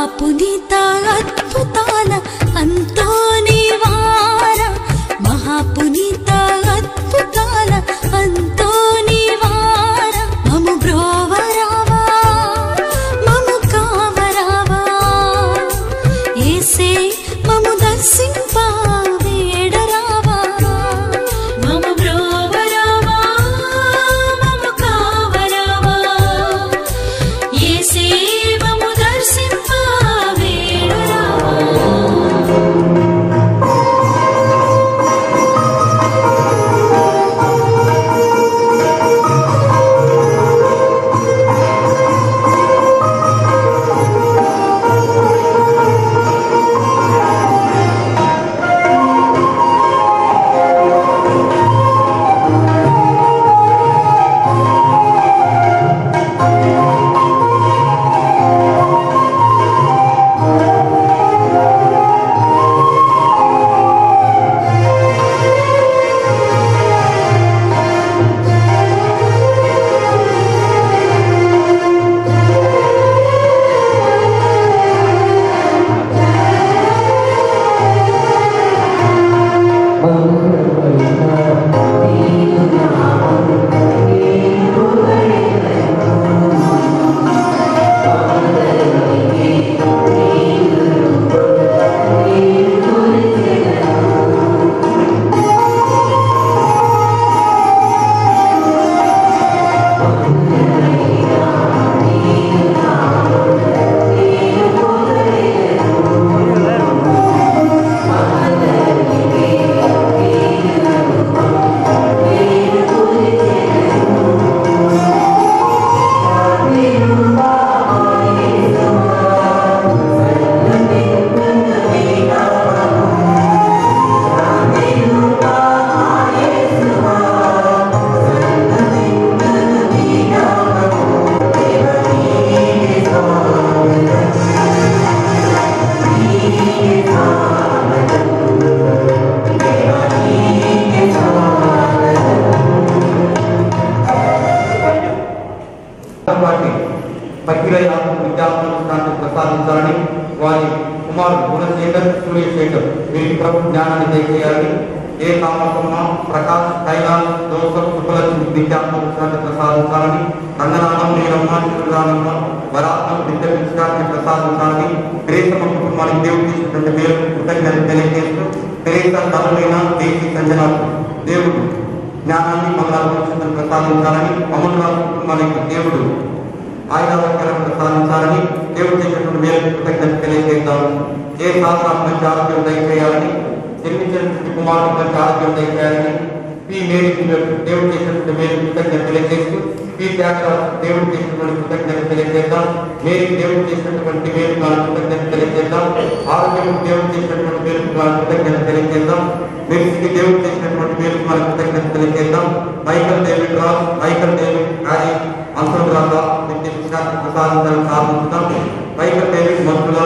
మహాపునీత అద్భుతాల అంతోని వార మహాపునీత అద్భుతాల అంతోని వార మము బ్రోవరావా మము కావరావా యేసే మము దర్శింపా వేడరావా మము బ్రోవరావా మము కావరావా యేసే మము దర్శింపా వేడరావా ప్రసాదించాలని వారి కుమారుడు గుణశేఖర్ సూర్యశేఖర్ వీరికి ప్రభు జ్ఞానాన్ని దయచేయాలని ఏ కామకమ్మ ప్రకాష్ కైలాస్ జోసఫ్ సుబ్బలక్ష్మి విద్యాత్మక ప్రసాదించాలని రంగనాథం నీరమ్మ చిరురానమ్మ వరాత్మ విద్య విశ్రాంతి ప్రసాదించాలని గ్రేసమ్మ కుటుంబానికి దేవుడు చేసినటువంటి మేలు కృతజ్ఞత తెలియజేస్తూ తెరేసా తల్లులైన దేశీ సంజనాలు దేవుడు జ్ఞానాన్ని మంగళ ప్రసాదించాలని అమలురాజు కుటుంబానికి దేవుడు ఆయుధాలను ప్రసాదించాలని దేవుడు చేసినటువంటి మేలు కృతజ్ఞత తెలియజేద్దాము. ఏ శాస్త్రం మంచి ఆరోగ్యం దయచేయాలని జన్మించినటువంటి కుమారుడు మంచి ఆరోగ్యం దయచేయాలని ఈ మేలు దేవుడు చేసినటువంటి మేలు కృతజ్ఞత తెలియజేస్తూ ఈ త్యాగరాజు దేవుడు చేసినటువంటి కృతజ్ఞత తెలియజేద్దాం. మేలు దేవుడు చేసినటువంటి మేలు కృతజ్ఞత తెలియజేద్దాం. ఆరోగ్యం దేవుడు చేసినటువంటి మేలు కృతజ్ఞత తెలియజేద్దాం. మెరిసికి దేవుడు చేసినటువంటి మేలు కృతజ్ఞత తెలియజేద్దాం. Michael David Raj Michael David రాజీ అంతర్గాగా విద్య విశ్రాంతి ప్రసాదించాలని ప్రార్థించుదాం. మైకల్ డేవిడ్ మంత్రుల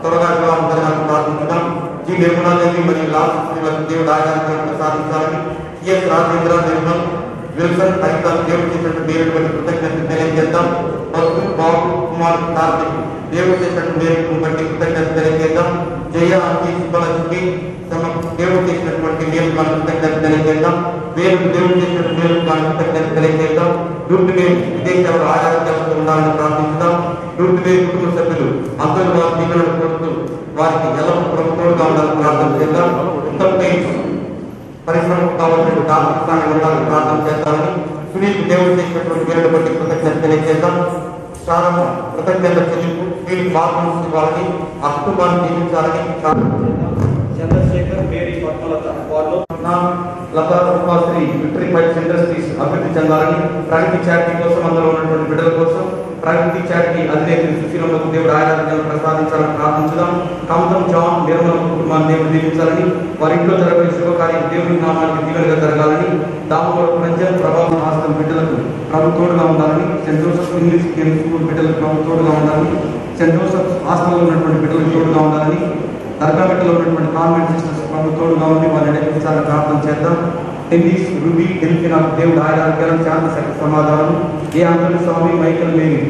త్వరగా ఉండాలని ప్రార్థించుదాం. జీ నిర్మలాదేవి మరియు లాస్ట్ దేవుడు ఆయుధాలను ప్రసాదించాలని టిఎస్ రాజేంద్ర నిర్మల్ విల్సన్ హరిత దేవుడు చేసినటువంటి దేవుడి కృతజ్ఞత తెలియజేద్దాం. భక్తు బాబు కుమార్ కార్తిక్ దేవుడు చేసినటువంటి దేవుడిని బట్టి కృతజ్ఞత తెలియజేద్దాం. జయ అంజీ సుబ్బలక్ష్మి దేవుడు చేసినటువంటి మేలు కృతజ్ఞత తెలియజేద్దాం. వేరు దేవుడు చేసినటువంటి మేలు కృతజ్ఞత తెలియజేద్దాం. డ్యూటీ విదేశాలు ఆరోగ్యాలతో ఉండాలని ప్రార్థించుదాం. డ్యూటీ కుటుంబ సభ్యులు అందరూ వారి దీవెనలు కోరుతూ వారికి ఎల్లప్పుడూ ప్రభుత్వంగా ఉండాలని ప్రార్థన చేద్దాం. పరిశ్రమకు కావాల్సిన ఆర్థిక ఉండాలని ప్రార్థన చేద్దామని సునీల్ దేవుడు చేసినటువంటి మేలు బట్టి కృతజ్ఞత తెలియజేద్దాం. చాలా కృతజ్ఞత చెల్లింపు వీరికి మార్గం ఇవ్వాలని ఆ కుటుంబాన్ని జీవించాలని చంద్రశేఖర్ మేరీ పద్మలత వారిలో Lata Rupasri victory fights industries అభివృద్ధి చెందాలని ప్రగతి చారిటీ కోసం అందులో ఉన్నటువంటి బిడ్డల కోసం ప్రగతి చారిటీ అధినేత్రి సుశీలమ్మకు దేవుడు ఆయుధాలను ప్రసాదించాలని ప్రార్థించుదాం. కమతం జాన్ నిర్మల కుటుంబాన్ని దేవుడు దీవించాలని వారి ఇంట్లో జరగబోయే శుభకార్యం దేవుని నామానికి దీవెనగా జరగాలని దామోదర రంజన్ ప్రభావం హాస్టల్ బిడ్డలకు ప్రభు తోడుగా ఉండాలని సెంట్ జోసెఫ్ ఇంగ్లీష్ స్కూల్ బిడ్డలకు ప్రభు తోడుగా ఉండాలని సెంట్ జోసెఫ్ హాస్టల్లో ఉన్నటువంటి బిడ్డలకు తోడుగా ఉండాలని దర్గాబెట్టలో ఉన్నటువంటి కాన్వెంట్ సిస్టర్స్ ప్రభు తోడుగా ఉండి వారిని నడిపించాలని ప్రార్థన చేద్దాం. టెన్నిస్ రూబీ తెలిపిన దేవుడు ఆరోగ్యాలను శాంతి శక్తి సమాధానం ఏ ఆంజనేయ స్వామి మైకల్ మేరీ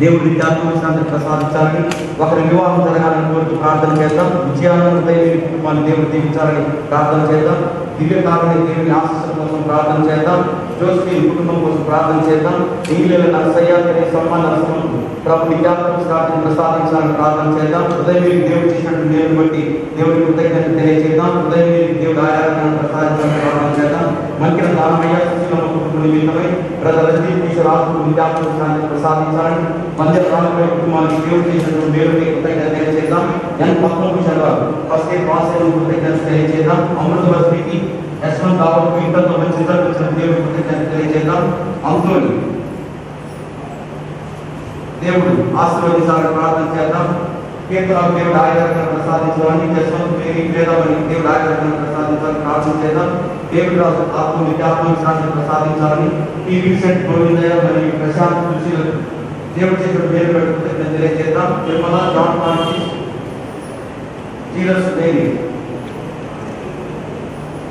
దేవుడు విద్యాత్మ శాంతి ప్రసాదించాలని ఒకరి వివాహం జరగాలని కోరుతూ ప్రార్థన చేద్దాం. విజయాలను దైవ కుటుంబాన్ని దేవుడు దీవించాలని ప్రార్థన చేద్దాం. దివ్యకాలని దేవుని ఆశీస్సుల కోసం ప్రార్థన చేద్దాం. జోస్ఫీన్ కుటుంబం కోసం ప్రార్థన చేద్దాం. ఇంగ్లీల నరసయ్య తెరేసమ్మ నరసమ్మ ప్రభు విద్యార్థులు స్టార్టింగ్ ప్రసాదించాలని ప్రార్థన చేద్దాం. ఉదయం దేవుడు చేసినట్టు దేవుని బట్టి దేవుడి కృతజ్ఞతలు తెలియజేద్దాం. ఉదయం దేవుడు ఆరాధన ప్రసాదించాలని ప్రార్థన చేద్దాం. మంకిన దానమయ్య సుశీలమ్మ కుటుంబం నిమిత్తమై బ్రదర్ రంజిత్ కిషోర్ ఆత్మ విద్యార్థులు ప్రసాదించాలని మందిర రామయ్య కుటుంబానికి దేవుడు చేసినట్టు దేవుడికి కృతజ్ఞత తెలియజేద్దాం. ఎన్ పద్మభూషణ్ గారు ఫస్ట్ ఎయిడ్ పాస్ అయిన కృతజ్ఞత తెలియజేద్దాం. అమృత బస్కి యశ్వంత్ కాబట్టి ఇంటర్తో మంచి రిజల్ట్ వచ్చిన దేవుడి కృతజ్ఞత తెలియజేద్దాం. అంకుల్ని దేవుడు ఆశీర్వదించాలని ప్రార్థన చేద్దాం. కీర్తనకు దేవుడు ఆయుర్వేదం ప్రసాదించాలని యశ్వంత్ మేరీ వేదమని దేవుడు ఆయుర్వేదం ప్రసాదించాలని ప్రార్థన చేద్దాం. దేవుడు ఆత్మ విద్యాత్మశాస్త్రం ప్రసాదించాలని ఈ రీసెంట్ గోవిందయ్య మరియు ప్రశాంత్ సుశీలకు దేవుడు చేసిన పేరు పెట్టి కృతజ్ఞత తెలియజేద్దాం. తిరుమల జాన్ ఫ్రాన్సిస్ జీరస్ దేవి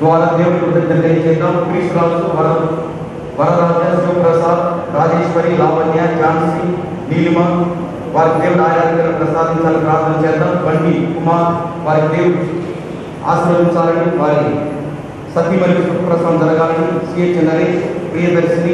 ద్వారా దేవుడి కృతజ్ఞత తెలియజేద్దాం. క్రీస్తురాజు వరరాజ శివప్రసాద్ రాజేశ్వరి లావణ్య ఝాన్సీ నీలిమ వారి దేవుడు ఆరాధన ప్రసాదించాలని ప్రార్థన చేద్దాం. బండి కుమార్ వారి దేవుడు ఆశీర్వదించాలని వారి సతీ మరియు సుఖప్రసవం జరగాలని సిహెచ్ నరేష్ ప్రియదర్శిని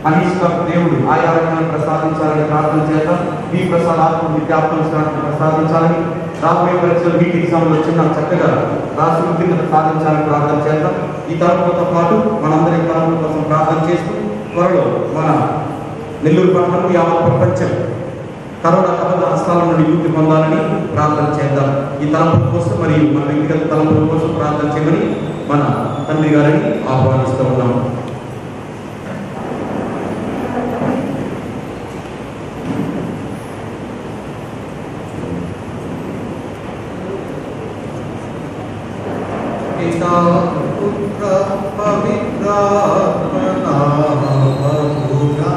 అనీష్క దేవుడు ఆరాధన ప్రసాదించాలని ప్రార్థన చేద్దాం. బి ప్రసాద్ ఆత్మ విద్యాత్మశాస్త్రం ప్రసాదించాలని రాబోయే పరీక్షలు వీటి ఎగ్జామ్లో వచ్చిన చక్కగా రాసి ఉత్తీర్ణత సాధించాలని ప్రార్థన చేద్దాం. ఈ తరపుతో పాటు మనందరి తరపు కోసం ప్రార్థన చేస్తూ త్వరలో మన నెల్లూరు పట్టణం యావత్ ప్రపంచం కరోనా కబద్ధ హస్తాల నుండి విముక్తి పొందాలని ప్రార్థన చేద్దాం. ఈ తలంపుల కోసం మరియు మన వ్యక్తిగత తలంపుల కోసం ప్రార్థన చేయమని మన తండ్రి గారిని ఆహ్వానిస్తూ ఉన్నాము. పుత్ర పవిత్రాత్మ నామమునా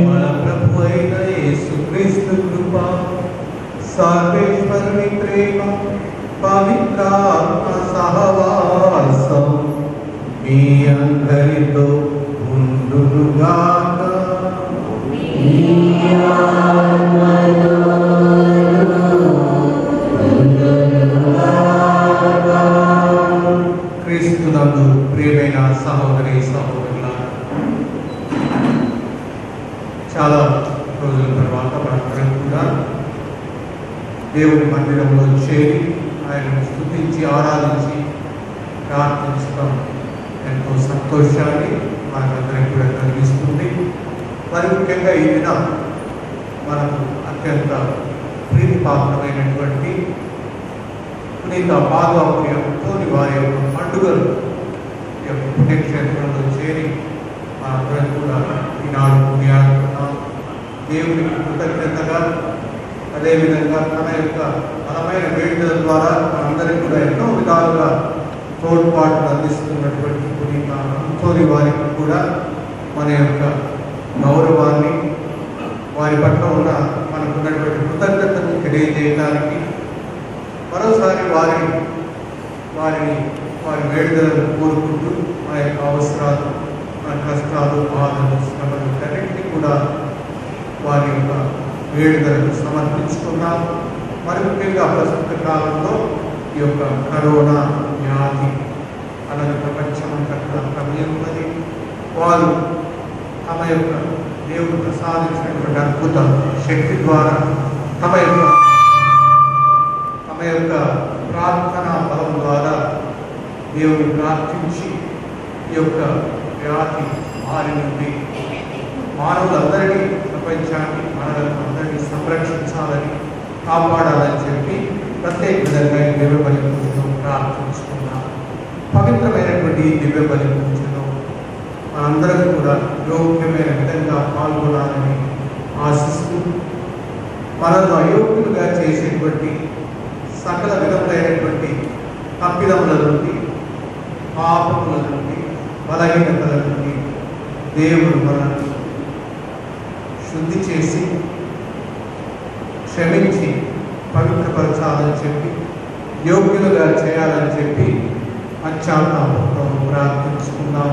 మన ప్రభు అయిన యేసుక్రీస్తు కృప సర్వేశ్వరుని ప్రేమ పవిత్రాత్మ సహవాసం మీ అందరితో ఉండునుగాక. క్రీస్తునందు ప్రియమైన సహోదరి సహోదరులారా, చాలా రోజుల తర్వాత మనందరం కూడా దేవుని మందిరంలో చేరి ఆయనను స్తుతించి ఆరాధించి ప్రార్థించడం ఎంతో సంతోషాన్ని మనకందరికి కూడా కలిగిస్తుంది. మరి ముఖ్యంగా ఈ దినం మనకు అత్యంత ప్రీతిపాత్రమైనటువంటి పునీత పాదవాక్యంతోని వారి యొక్క పండుగలు ఈ యొక్క పుణ్యక్షేత్రంలో చేరి మనందరం కూడా ఈనాడు పుణ్యాడుతున్నాం. దేవునికి కృతజ్ఞతగా అదేవిధంగా తన యొక్క బలమైన వేడుకల ద్వారా మనందరికీ కూడా ఎన్నో విధాలుగా తోడ్పాటును అందిస్తున్నటువంటి పునీత అంతోని వారికి కూడా మన యొక్క గౌరవాన్ని వారి పట్ల ఉన్న మనకున్నటువంటి కృతజ్ఞతను తెలియజేయడానికి మరోసారి వారి వేడుకలను కోరుకుంటూ మన యొక్క అవసరాలు, మన కష్టాలు, బాధలు, శ్రమలు అన్నింటినీ కూడా వారి యొక్క వేడుకలను సమర్పించుకున్నాం. మరి ముఖ్యంగా ప్రస్తుత కాలంలో ఈ యొక్క కరోనా వ్యాధి అలాగే ప్రపంచమంతటా ప్రమేయున్నది. వారు తమ యొక్క దేవుడు ప్రసాదించినటువంటి అద్భుత శక్తి ద్వారా తమ యొక్క ప్రార్థనా బలం ద్వారా దేవుని ప్రార్థించి ఈ యొక్క వ్యాధి వారి నుండి మానవులందరినీ, ప్రపంచాన్ని, మనలందరినీ సంరక్షించాలని, కాపాడాలని చెప్పి ప్రత్యేక విధంగా ఈ దివ్య బలి పూజలో ప్రార్థించుకున్నాం. పవిత్రమైనటువంటి ఈ దివ్య బలి పూజలో మనందరం కూడా యోగ్యమైన విధంగా పాల్గొనాలని ఆశిస్తూ మనను అయోగ్యులుగా చేసేటువంటి సకల విధములైనటువంటి తప్పిదముల నుండి, పాపముల నుండి, బలహీనతల నుండి దేవుడు మనల్ని శుద్ధి చేసి క్షమించి పవిత్రపరచాలని చెప్పి యోగ్యులుగా చేయాలని చెప్పి పశ్చాత్తాపంతో ప్రార్థించుకున్నాం.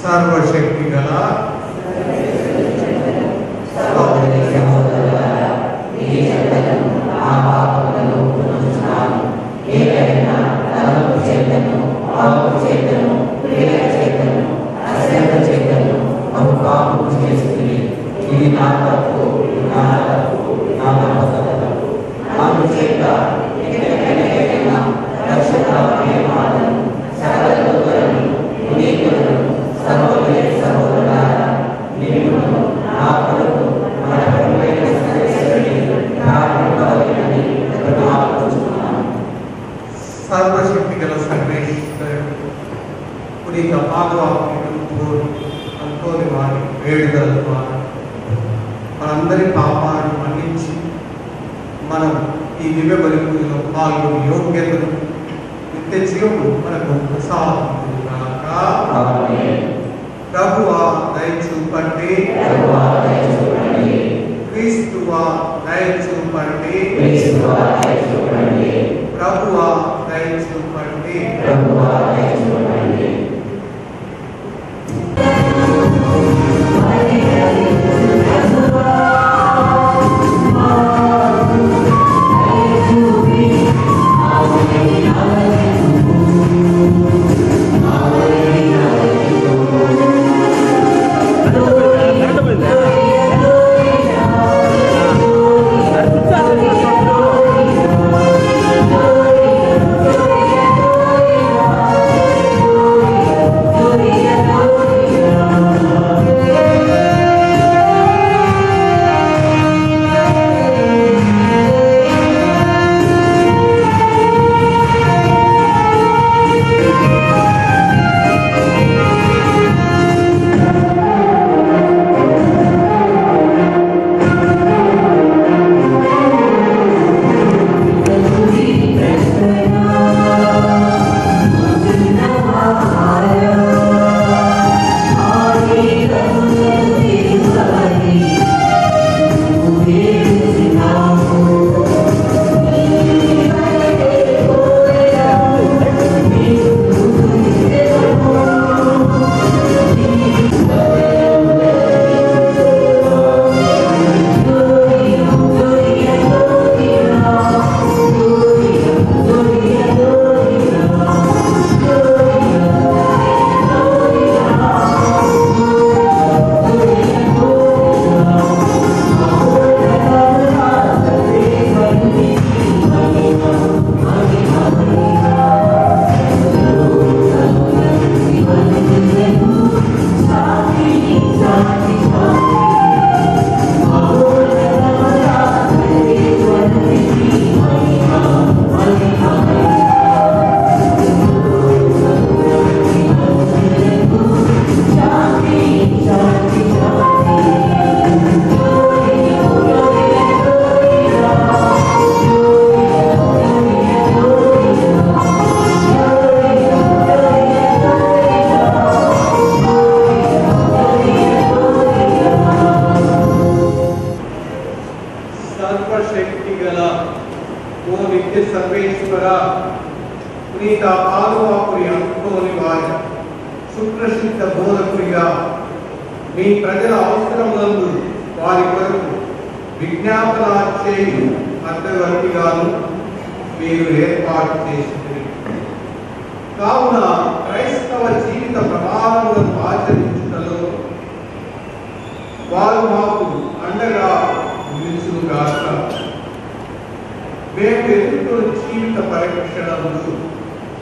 సర్వశక్తి గల సర్వశక్తి గల సర్వేశ్వరుడు పునీత పాదవాక్యంతో అనుకోని వారి వేడుదల ద్వారా మనందరి పాపాలను మన్నించి మనం ఈ దివ్య బలి పూజలో పాల్గొని యోగ్యతను నిత్య జీవము మనకు ప్రసాదించుగాక. ప్రభువా దయచూపండి, క్రీస్తువా దయచూపండి, ప్రభువా దయచూపండి. సర్వశక్తి గల ఓ నిత్య సర్వేశ్వర, పునీత పాదవాకుని అనుకోని వారి సుప్రసిద్ధ బోధకుడిగా మీ ప్రజల అవసరములందు వారి కొరకు విజ్ఞాపన చేయు మధ్యవర్తిగాను మీరు ఏర్పాటు చేసింది. కావున క్రైస్తవ జీవిత ప్రమాణములను ఆచరించుటలో వారు మాకు అండగా నిలుచుగాక. మేము ఎదుర్కొన్న జీవిత పరీక్షణలు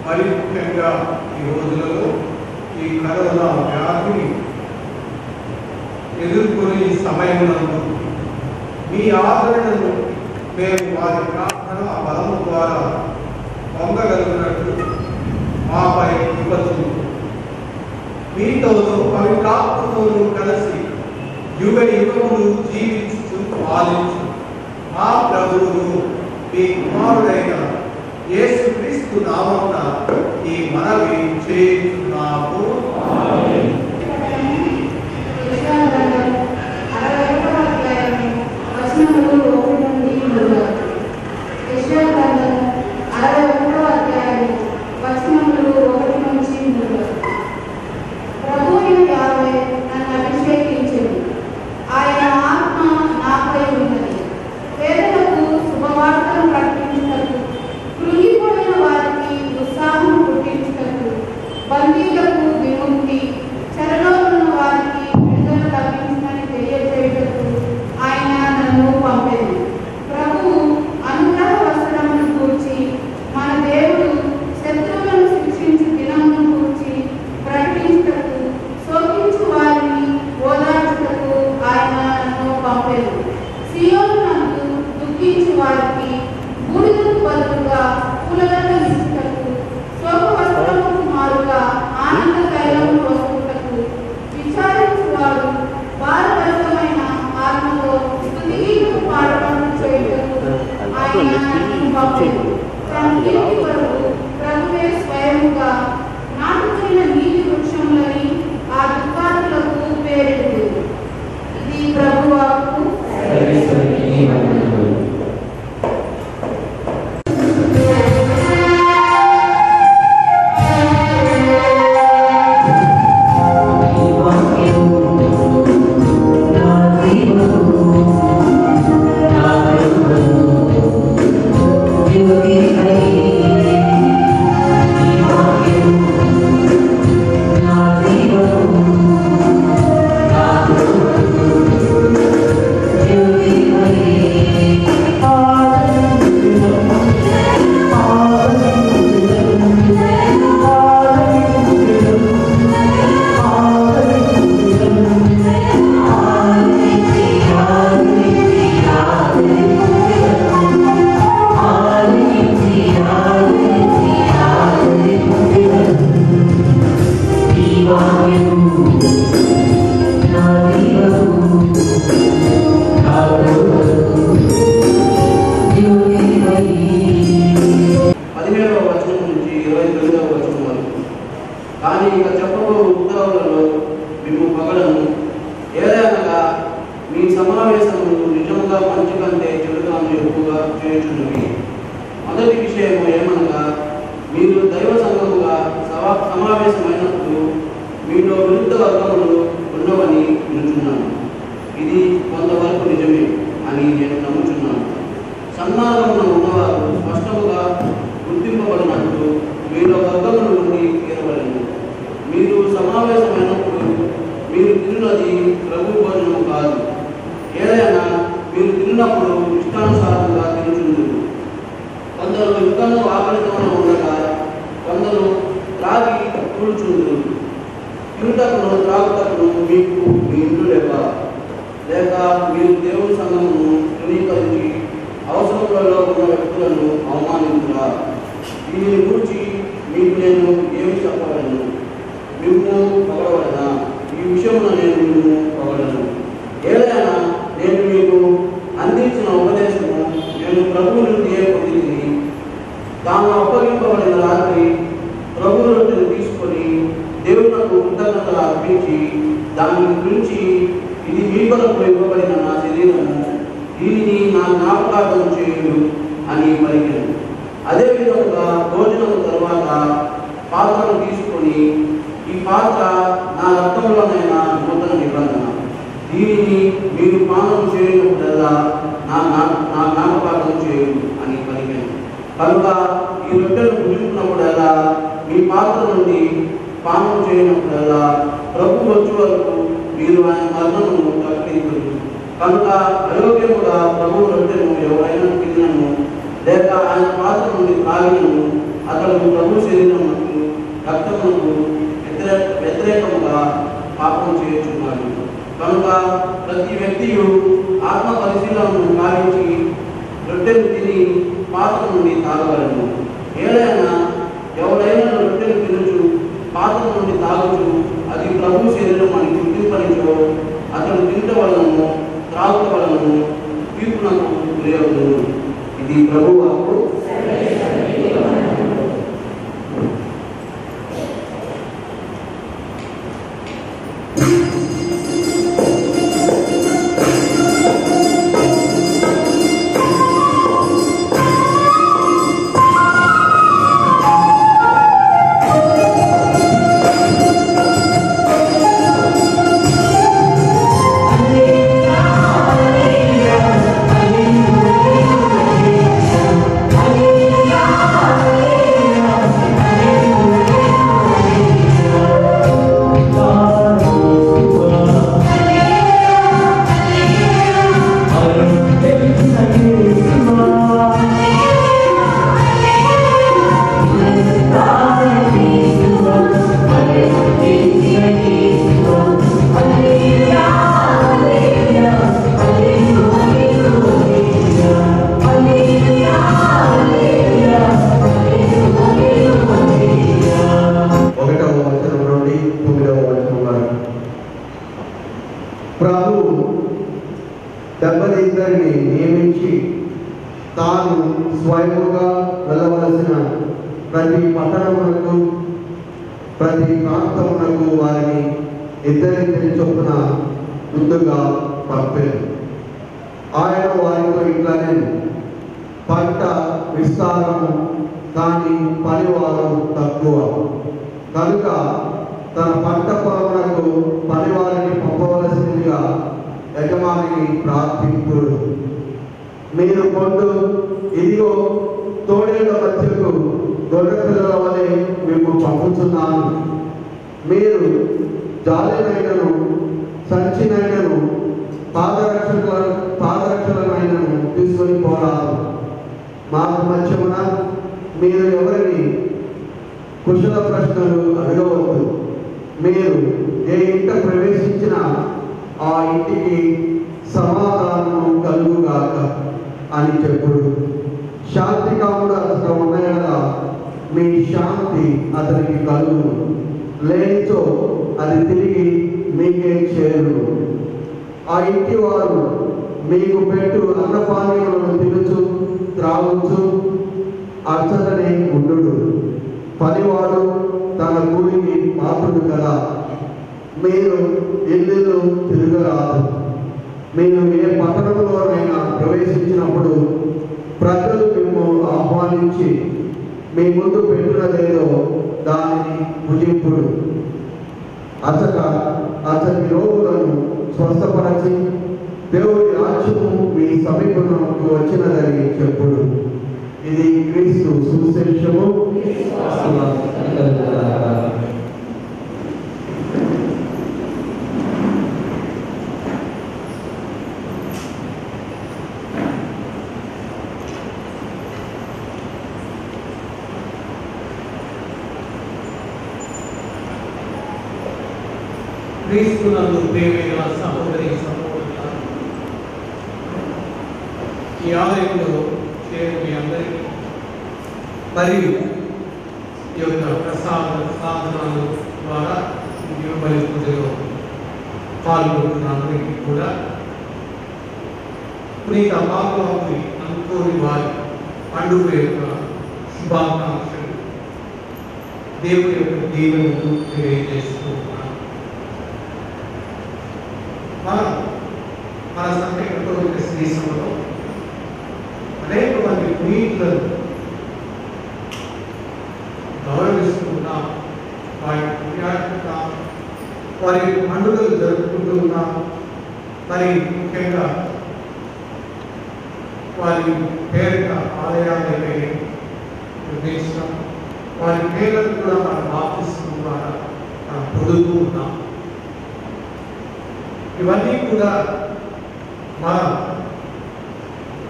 మరి ముఖ్యంగా ఈ రోజులలో ఈ కరోనా వ్యాధిని ఎదుర్కొని ఈ సమయమునందు మీ ఆదరణను మేము వారి ప్రార్థన బలము ద్వారా పొందగలిగినట్లు మాపై ఇవ్వచ్చు. మీతోనూ పవిత్రాత్మతోనూ కలిసి యుగ యుగములు జీవించు పాలించు మా ప్రభువును మీ కుమారుడైన యేసుక్రీస్తు నామమున ఈ మనవి చేయుచున్నాము. ప్రభువు ప్రభువే స్వయముగా నాటుకున్న నీటి వృక్షములని ఆ దుఃఖాతులకు పేరెడు. ఇది ప్రభువాకు. కానీ ఇక చెప్పబో ఉత్తరవులలో మేము పగలను ఏదైనా మీ సమావేశములు నిజంగా మంచి కంటే చెడుగాను ఎక్కువగా చేయుచున్నవి. మొదటి విషయము ఏమనగా, మీరు దైవ సంఘముగా సమావేశమైనప్పుడు మీలో విరుద్ధ వర్గములు ఉన్నవని వినుచున్నాను. ఇది కొంతవరకు నిజమే అని నేను నమ్ముచున్నాను. సన్మార్గమున ఉన్నవారు స్పష్టముగా గుర్తింపబడినప్పుడు మీలో వర్గముల నుండి తీరబడను. మీరు సమావేశమైనప్పుడు మీరు తిన్నది ప్రభు భోజనము కాదు. ఏదైనా మీరు తిన్నప్పుడు ఇష్టానుసారంగా తినుచుందురు. కొందరు యుద్ధంలో ఆకలితోనే ఉండగా కొందరు త్రాగి కూర్చుందురు. తినుటకును త్రాగుటకును మీకు మీ ఇల్లు లేక మీరు దేవుని సంఘమును తృణీకరించి అవసరములలో ఉన్న వ్యక్తులను అవమానించురా. దీనిని గురించి మీకు నేను ఏమి చెప్పగలను? మిమ్ము పొగడవలనా? ఈ విషయంలో నేను మిమ్ము పొగడను. ఏదైనా నేను మీకు అందించిన ఉపదేశము నేను ప్రభువు నుండి పొందింది. తాను అప్పగింపబడిన రాత్రి ప్రభు రొట్టెను తీసుకొని దేవునకు కృతజ్ఞతలు అర్పించి దాని గురించి, ఇది మీ కొరకు ఇవ్వబడిన నా శరీరము, దీనిని నా జ్ఞాపకార్థం చేయుడు అని పలికెను. అదేవిధంగా భోజనం తరువాత పాత్రను తీసుకొని, ఈ పాత్ర నా రక్తంలోనైనా నూతన నిబంధన, దీనిని మీరు పానం చేయనప్పుడల్లా నా జ్ఞాపకార్థం చేయుడు అని పలికెను. కనుక ఈ రొట్టెను భుజించినప్పుడల్లా మీ పాత్ర నుండి పానం చేయనప్పుడల్లా ప్రభు వచ్చే వరకు మీరు ఆయన మరణమును ప్రకటించరు. కనుక అయోగ్యముగా ప్రభు రొట్టెను ఎవరైనా తినను లేక ఆయన పాత్ర నుండి తాగినను అతడు ప్రభు శరీరమునకు రక్తమునకు వ్యతిరేకముగా పాపం చేయుచున్నాడు. కనుక ప్రతి వ్యక్తియు ఆత్మ పరిశీలనను కావించి రొట్టెను తిని పాత్ర నుండి తాగవలను. ఏదైనా ఎవరైనా రొట్టెను తినుచు పాత్ర నుండి తాగుచు అది ప్రభు శరీరం అని గుర్తింపనిచో అతడు తినట వలనను త్రాగుట వలనను తీర్పునకు గురవును. ఇది ప్రభువాకు. Hallelujah. తాను స్వయముగా వెళ్ళవలసిన ప్రతి పట్టణమునకు ప్రతి ప్రాంతమునకు వారిని ఇద్దరిద్దరి చొప్పున ముందుగా పంపారు. ఆయన వారితో ఇట్లానే, పంట విస్తారము కానీ పనివారు తక్కువ, కనుక తన పంట పొలమునకు పనివారిని పంపవలసిందిగా యజమానిని ప్రార్థింపుడు. మీరు కొండు, ఇదిగో తోడేళ్ల మధ్యకు గొర్రె పిల్లల వలె మేము పంపుతున్నాను. మీరు జాలినైనను సంచినైనను పాదరక్షలనైనను తీసుకొని పోరాదు. మార్గ మధ్యమున మీరు ఎవరిని కుశల ప్రశ్నలు అడగవద్దు. మీరు ఏ ఇంట ప్రవేశించినా ఆ ఇంటికి సమాధానము కలుగుగాక అని చెప్పుడు. శాంతి కాముడు అతను ఉన్నాయనగా మీ శాంతి అతనికి కలుగును, లేనిచో అది తిరిగి మీకే చేరును. ఆ ఇంటి వారు మీకు పెట్టు అన్నపానీయులను తినుచు త్రాగుచు అర్చననే ఉండు. పనివాడు తన కూలికి పాత్రుడు కదా. మీరు ఇల్లు తిరగరాదు. మీరు ఏ పట్టణంలోనైనా ప్రవేశించినప్పుడు ప్రజలు మిమ్మల్ని ఆహ్వానించి మీ ముందు పెట్టినదేదో దానిని భుజింపుడు. అతని రోగులను స్వస్థపరచి దేవుడి రాజ్యము మీ సమీపంలోకి వచ్చినదని చెప్పుడు. ఇది క్రీస్తు సువిశేషము. క్రీస్తునందు ప్రియమైన సహోదరి సహోదరులారా, ఈ ఆలయంలో చేరు మీ అందరికీ మరియు ఈ యొక్క ప్రసాద సాధనాలు ద్వారా దీపబలి పూజలో పాల్గొంటున్న అందరికీ కూడా పునీత బాబువారి అనుకోని వారి పండుగ యొక్క శుభాకాంక్షలు, దేవుని యొక్క దీవెనలు తెలియజేస్తూ ఉన్నాను. మన సంఖ్య కథోలిక శ్రీసభలో అనేక మంది పునీతులను గౌరవిస్తున్నాం, వారిని కొనియాడుతున్నాం, వారి పండుగలు జరుపుకుంటున్నాం. మరి ముఖ్యంగా వారి పేరిట ఆలయాలపై నిర్మించడం, వారి పేర్లను కూడా మనం బాప్తిస్మం ద్వారా మనం పొందుతూ ఉన్నాం. ఇవన్నీ కూడా మన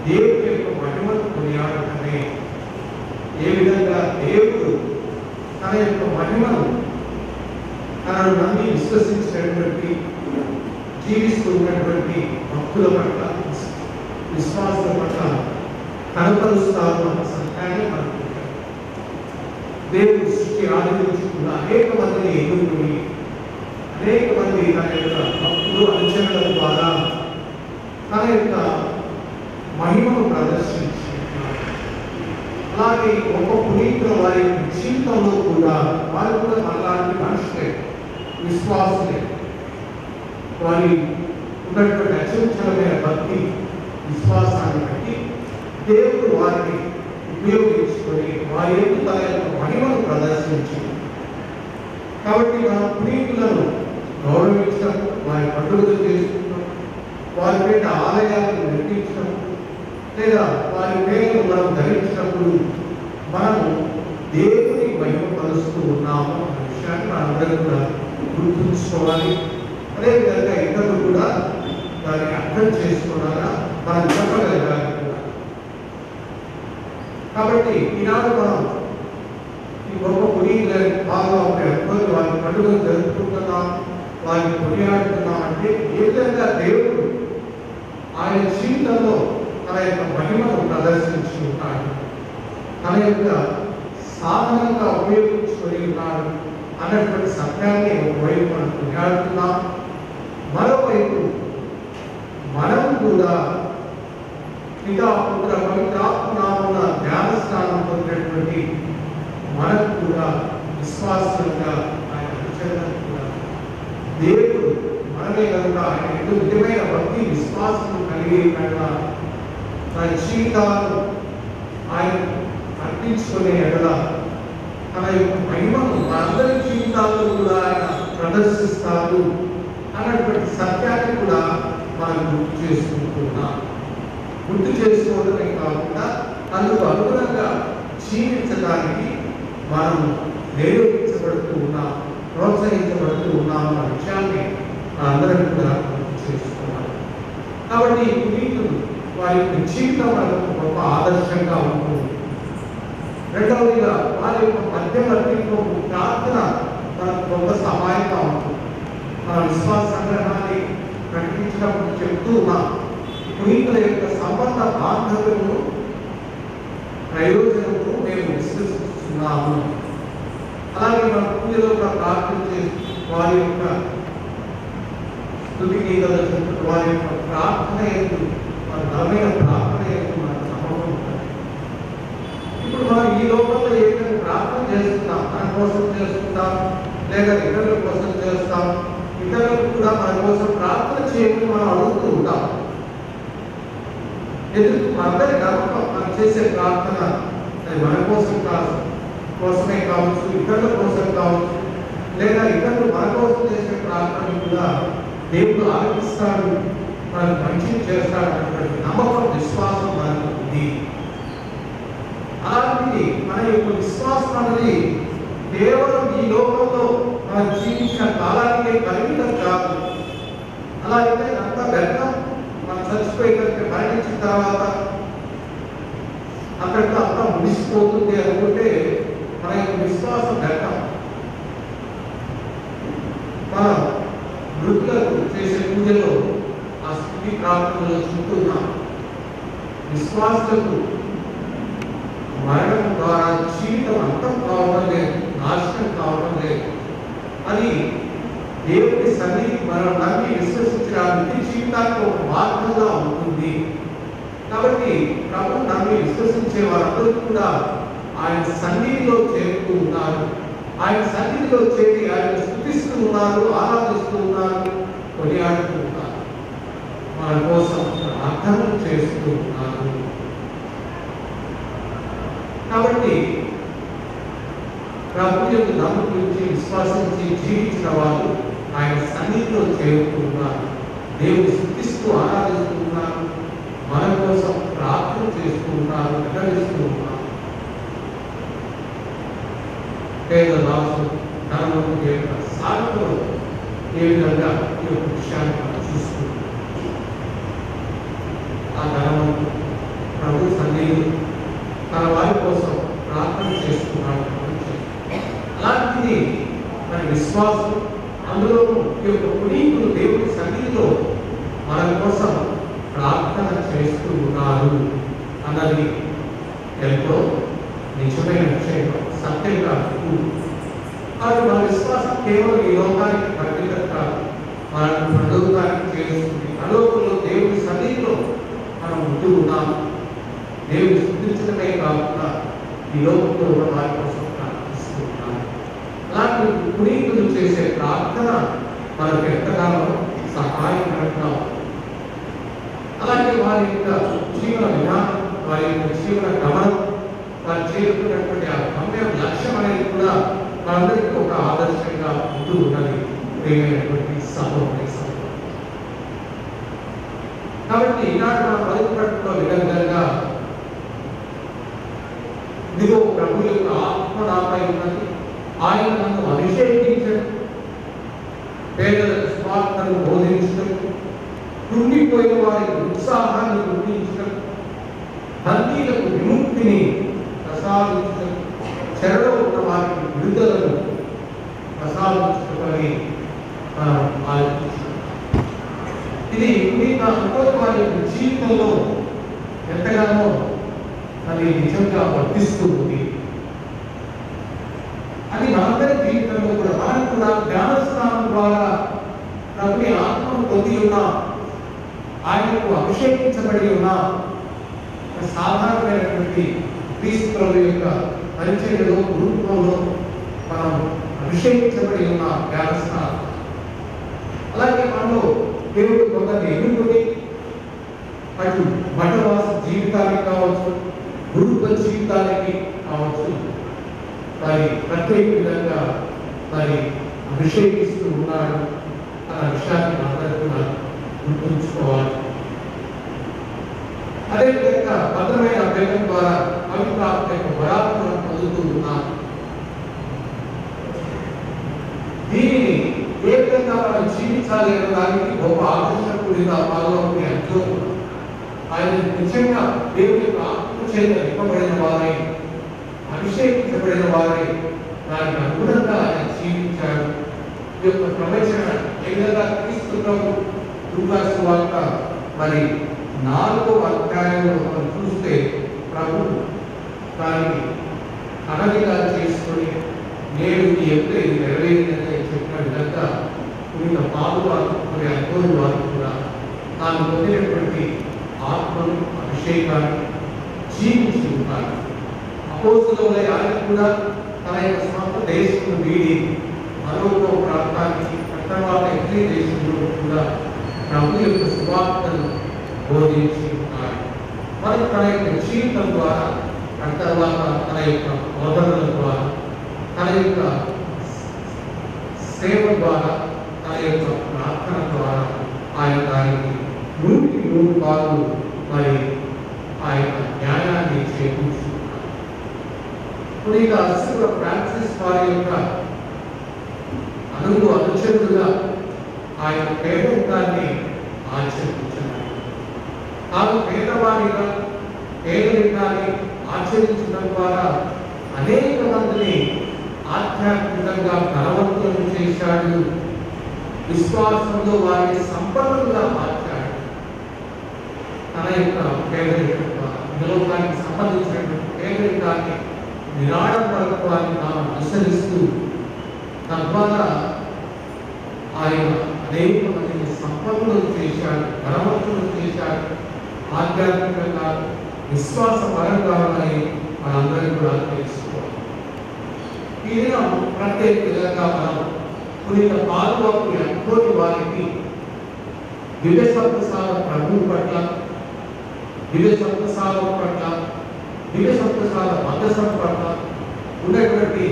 దేవుడి యొక్క మహిమను కొనియాడటమే. ఏ విధంగా దేవుడు తన యొక్క మహిమను తనను నమ్మి విశ్వసించినటువంటి జీవిస్తున్నటువంటి భక్తుల పట్ల, విశ్వాసుల పట్ల కనపరుస్తారు అన్న సత్యాన్ని అనుకుంటారు. దేవుడు సృష్టి ఆనందించుకున్న అనేక మందిని ఎదుర్కొని అనేక మంది తన యొక్క భక్తులు అంచనల ద్వారా తన యొక్క మహిమను ప్రదర్శించుకుంటున్నారు. అలాగే ఒక పునీతుల వారి జీవితంలో కూడా వారు కూడా అలాంటి మనుషులే, విశ్వాసులే. వారి ఉన్నటువంటి అచంచలమైన భక్తి విశ్వాసాన్ని బట్టి దేవుడు వారిని ఉపయోగించుకొని వారి యొక్క తన యొక్క మహిమను ప్రదర్శించి, కాబట్టి మన పునీతులను గౌరవించడం, వారి పండుగలు చేసుకుంటాం, వారి పేట ఆలయాలను నిర్మించడం, లేదా వారి పేరును మనం ధరించినప్పుడు మనము దేవుని మహిమపరుస్తూ ఉన్నాము అన్న విషయాన్ని మనందరూ కూడా గుర్తుంచుకోవాలి. అదేవిధంగా ఇతరులు కూడా దాన్ని అర్థం చేసుకోవాలా, మనం చెప్పగలగాలి కూడా. కాబట్టి ఈనాడు మనం ఈ గొప్ప పునీతులని బాగా అందరూ వారి పండుగలు జరుపుకుంటున్నాం, వారిని కొనియాడుతున్నాం. అంటే ఏ విధంగా దేవుడు ఆయన జీవితంలో తన యొక్క మహిమను ప్రదర్శించి ఉన్నాడు, తన యొక్క సాధనంగా ఉపయోగించుకొని ఉన్నాడు అన్నటువంటి సత్యాన్ని ఒకవైపు మనం కొనియాడుతున్నాం. మరోవైపు మనం కూడా పితా పుత్ర పవిత్రాత్మ కూడా విశ్వాసులుగా ఆయన అనుచరులుగా దేవుడు మనమే కనుక ఆయన ఎంతో నిజమైన భక్తి విశ్వాసం కలిగి కనుక తన జీవితాలు ఆయన అర్పించుకునే ఎడల తన యొక్క మహిమను మనందరి జీవితాల్లో కూడా ఆయన ప్రదర్శిస్తారు అన్నటువంటి సత్యాన్ని కూడా మనం గుర్తు చేసుకోవడమే కాకుండా అందుకు అనుగుణంగా జీవించడానికి మనం ప్రేరేపించబడుతూ ఉన్నాం, ప్రోత్సహించబడుతూ ఉన్నాం అన్న విషయాన్ని అందరం కూడా గుర్తు చేసుకోవాలి. కాబట్టి ఈ పునీతులు వారి యొక్క జీవితం మనకు గొప్ప ఆదర్శంగా ఉంటుంది. రెండవదిగా వారి యొక్క మధ్యవర్తిత్వ ప్రార్థన మనకు గొప్ప సహాయంగా ఉంటుంది. మన విశ్వాస సంగ్రహాన్ని ప్రకటించినప్పుడు చెప్తూ ఉన్నాం, పునీతుల యొక్క సంబంధ బాంధవ్యము ప్రయోజనము మేము విశ్వసిస్తున్నాము. అలాగే మన పూజలో కూడా ప్రార్థన చేసి వారి యొక్క స్తుతి గీతలు చెప్తూ వారి యొక్క ప్రార్థన ఎందుకు వారి బలమైన ప్రార్థన ఎందుకు మనకు నమ్మకం ఉంటుంది. ఇప్పుడు మనం ఈ లోకంలో ఏదైనా ప్రార్థన చేస్తున్నాం, మన కోసం చేస్తున్నాం, లేదా ఇతరుల కోసం చేస్తాం, ఇతరులకు కూడా మన కోసం ప్రార్థన చేయమని మనం అడుగుతూ ఉంటాం. ఎందుకు అందరి నమ్మకం మనం చేసే ప్రార్థన అది మన కోసమే కావచ్చు, ఇతరుల కోసం కావచ్చు, లేదా ఇతరులు మన కోసం చేసే ప్రార్థన కూడా దేవుడు ఆలకిస్తాడు, మనకు మంచి చేస్తాడు అన్నటువంటి నమ్మకం విశ్వాసం మనకు ఉంది. అలాంటిది మన యొక్క విశ్వాసం అనేది కేవలం ఈ లోకంలో మనం జీవించిన కాలానికే పరిమితం కాదు. అలా అయితే అంతా వ్యర్థం. మనం చచ్చిపోయేటట్టు మరణించిన తర్వాత అక్కడితో అంతా ముగిసిపోతుంది అనుకుంటే మన యొక్క విశ్వాసం వ్యర్థం. మనం మృతులకు చేసే పూజలో ఆ స్థితి ప్రార్థనలో చూస్తున్నాం. విశ్వాసులకు మరణం ద్వారా జీవితం అంతం కావడం లేదు, నాశనం కావడం లేదు. అది దేవుడి సన్నిధి మనం నమ్మి విశ్వసించిన నిత్య జీవితానికి ఒక మార్గంగా ఉంటుంది. కాబట్టి ప్రభు నమ్మి విశ్వసించే వారందరూ కూడా ఆయన సన్నిధిలో చేరుతూ ఉన్నారు. ఆయన సన్నిధిలో చేరి ఆయన స్తుతిస్తూ ఉన్నారు, ఆరాధిస్తూ ఉన్నారు, కొనియాడుతూ ఉన్నారు, మన కోసం ప్రార్థనలు చేస్తూ ఉన్నారు. కాబట్టి ప్రభు యొక్క నమ్మకం విశ్వాసించి జీవించిన వారు ఆయన సన్నిధిలో చేరుతూ ఉన్నారు, దేవుని స్తుతిస్తూ ఆరాధిస్తూ ఉన్నారు, మన కోసం ప్రార్థన చేస్తూ ఉన్నారు, ప్రకటిస్తూ ఉన్నారు. పేదరాజు ధనవంతుడి యొక్క సాగులో ఏ విధంగా ఈ యొక్క విషయాన్ని మనం చూసుకుంటాం. ఆ ధనవంతుడు ప్రభు సన్నిధిలో తన వారి కోసం ప్రార్థన చేస్తున్నాడు. అలాంటిది మన విశ్వాసం, అందులో ఈ యొక్క పునీతులు దేవుడి సన్నిధిలో మన కోసం ప్రార్థన చేస్తూ ఉన్నారు అన్నది ఎంతో నిజమైన విషయం, సత్యంగా. అది మన విశ్వాసం కేవలం ఈ లోకానికి పరిమితం కాదు, మనకు పరలోకానికి చేస్తుంది. పరలోకంలో దేవుడి సన్నిధిలో మనం ఉంటూ ఉన్నాము. దేవుని స్తుతించడమే కాకుండా ఈ లోకంలో ఉన్న వారి కోసం ప్రార్థిస్తూ ఉన్నాము. అలాంటి పునీతులు చేసే ప్రార్థన మనకు ఎంతగానో సహాయకరంగా ఉంది. అలాగే వారి యొక్క జీవన విధానం, వారి యొక్క జీవన గమనం, వారు చేరుకున్నటువంటి ఆ గమ్యం లక్ష్యం అనేది కూడా మనందరికీ ఒక ఆదర్శంగా ఉంటూ ఉన్నది. ప్రియమైనటువంటి సహోదరి సహోదరులు, కాబట్టి ఈనాడు మన మొదటిలో విధంగా ఇదిగో ప్రభు యొక్క ఆత్మ నాపై ఉన్నది, ఆయన నన్ను అభిషేకించడం, పేదలకు స్వార్థను బోధించడం, కృంగిపోయిన వారికి ఉత్సాహాన్ని గుర్తించడం, బందీలకు విముక్తిని ప్రసాదించడం, చెరలో ఉన్న వారికి విడుదలను ప్రసాదించడం మనం ఆలోచించాం. ఇది మిగతా వారి యొక్క జీవితంలో ఎంతగానో అది నిజంగా వర్తిస్తూ ఉంది. అది మనందరి జీవితంలో కూడా మనం కూడా జ్ఞానస్నానం ద్వారా ప్రభుని ఆత్మను పొంది ఉన్నాం, ఆయనకు అభిషేకించబడి ఉన్నాం. సాధారణమైనటువంటి క్రీస్తు ప్రభు యొక్క పరిచర్యలో రూపంలో మనం అభిషేకించబడి ఉన్న జ్ఞానస్నానం. అలాగే మనలో దేవుడు కొందరిని ఎన్నుకొని అటు మఠవాస జీవితానికి కావచ్చు, గురుత్వ జీవితానికి కావచ్చు, మరి ప్రత్యేక విధంగా మరి అభిషేకిస్తూ ఉన్నాడు అన్న విషయాన్ని మనందరూ కూడా గుర్తుంచుకోవాలి. అదేవిధంగా భద్రమైన అభ్యర్థం ద్వారా పవిత్రాత్మ యొక్క వరాలను పొందుతూ ఉన్నాం. దీనిని ఏ విధంగా మనం జీవించాలి అనే దానికి గొప్ప ఆకర్షకుడిగా పాల్గొని ఎంతో ఆయన నిజంగా దేవుని యొక్క ఆత్మ చేత నింపబడిన వారై, అభిషేకించబడిన వారై దానికి అనుగుణంగా ఆయన జీవించాడు. ఈ యొక్క ప్రవచన ఏ విధంగా క్రీస్తు లూకాసు సువార్త మరి 4వ అధ్యాయంలో మనం చూస్తే ప్రభు దాన్ని అనవిగా చేసుకొని నేడు ఈ యొక్క ఇది నెరవేరిందని చెప్పిన విధంగా పునీత పాలు వారు మరి అద్భుతులు వారు కూడా తాను పొందినటువంటి ఆత్మను అభిషేకాన్ని జీవించి ఉన్నారు. అపోస్తలులై ఆయన కూడా తన యొక్క స్వంత దేశం వీడి మరొక ప్రాంతానికి తర్వాత ఇటలీ దేశంలో కూడా ప్రభు యొక్క సువార్తను బోధించి ఉన్నారు. మరి తన యొక్క జీవితం ద్వారా తర్వాత తన యొక్క బోధనల ద్వారా తన యొక్క సేవ ద్వారా తన యొక్క ప్రార్థన ద్వారా ఆయన దానికి 100కి 100 పాలు మరి ఆ యొక్క జ్ఞానాన్ని చేకూర్చుకున్నారు. ఇప్పుడు ఇక అసలు ఫ్రాన్సిస్ వారి యొక్క అనుచరుడుగా ఆయన పేదరికాన్ని ఆచరించారు. తాను పేదవాడిగా పేదరికాన్ని ఆచరించడం ద్వారా అనేక మందిని ఆధ్యాత్మికంగా బలవంతులను చేశాడు. విశ్వాసంలో వారిని సంపన్నులుగా మార్చాడు. తన యొక్క పేదరికం విలోకానికి సంబంధించినటువంటి పేదరికాన్ని నిరాడంబరత్వాన్ని తాను అనుసరిస్తూ తద్వారా ఆయన అనేక మందిని సంపన్నులు చేశాడు, బలవంతులు చేశాడు. ఆధ్యాత్మికంగా విశ్వాస పరంగా అని మనందరికీ కూడా తెలుసుకోవాలి. ఈ దినం ప్రత్యేక విధంగా మనం పునీత పాల్గొని అనుకోని వారికి దివ్య సప్తసాల ప్రభువు పట్ల, దివ్య సప్తసాల పట్ల, దివ్య సప్తసాల మధ్యస్థం పట్ల ఉన్నటువంటి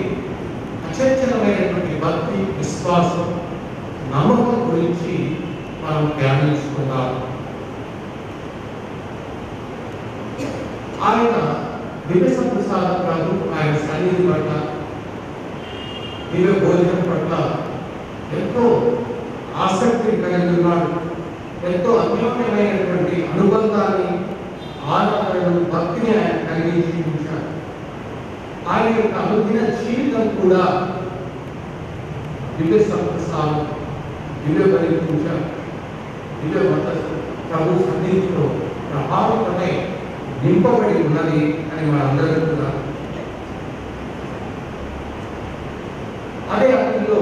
అచంచలమైనటువంటి భక్తి, విశ్వాసం, నమ్మకం గురించి మనం ధ్యానించుకుందాం. ఆయన దివ్య సప్తసాల ప్రభు ఆయన సన్నిధి పట్ల, దివ్య భోజనం పట్ల ఎంతో ఆసక్తిని కలిగి ఉన్నాడు. ఎంతో అన్యోన్యమైనటువంటి అనుబంధాన్ని, ఆరాధనను, భక్తిని ఆయన కలిగి జీవించాడు. ఆయన యొక్క అనుదిన జీవితం కూడా దివ్య సప్తసాలు, దివ్య బలించారు, దివ్య ప్రభు సన్నిధిలో ప్రభావితమై నింపబడి ఉన్నది అని మనందరం కూడా అదే అతనిలో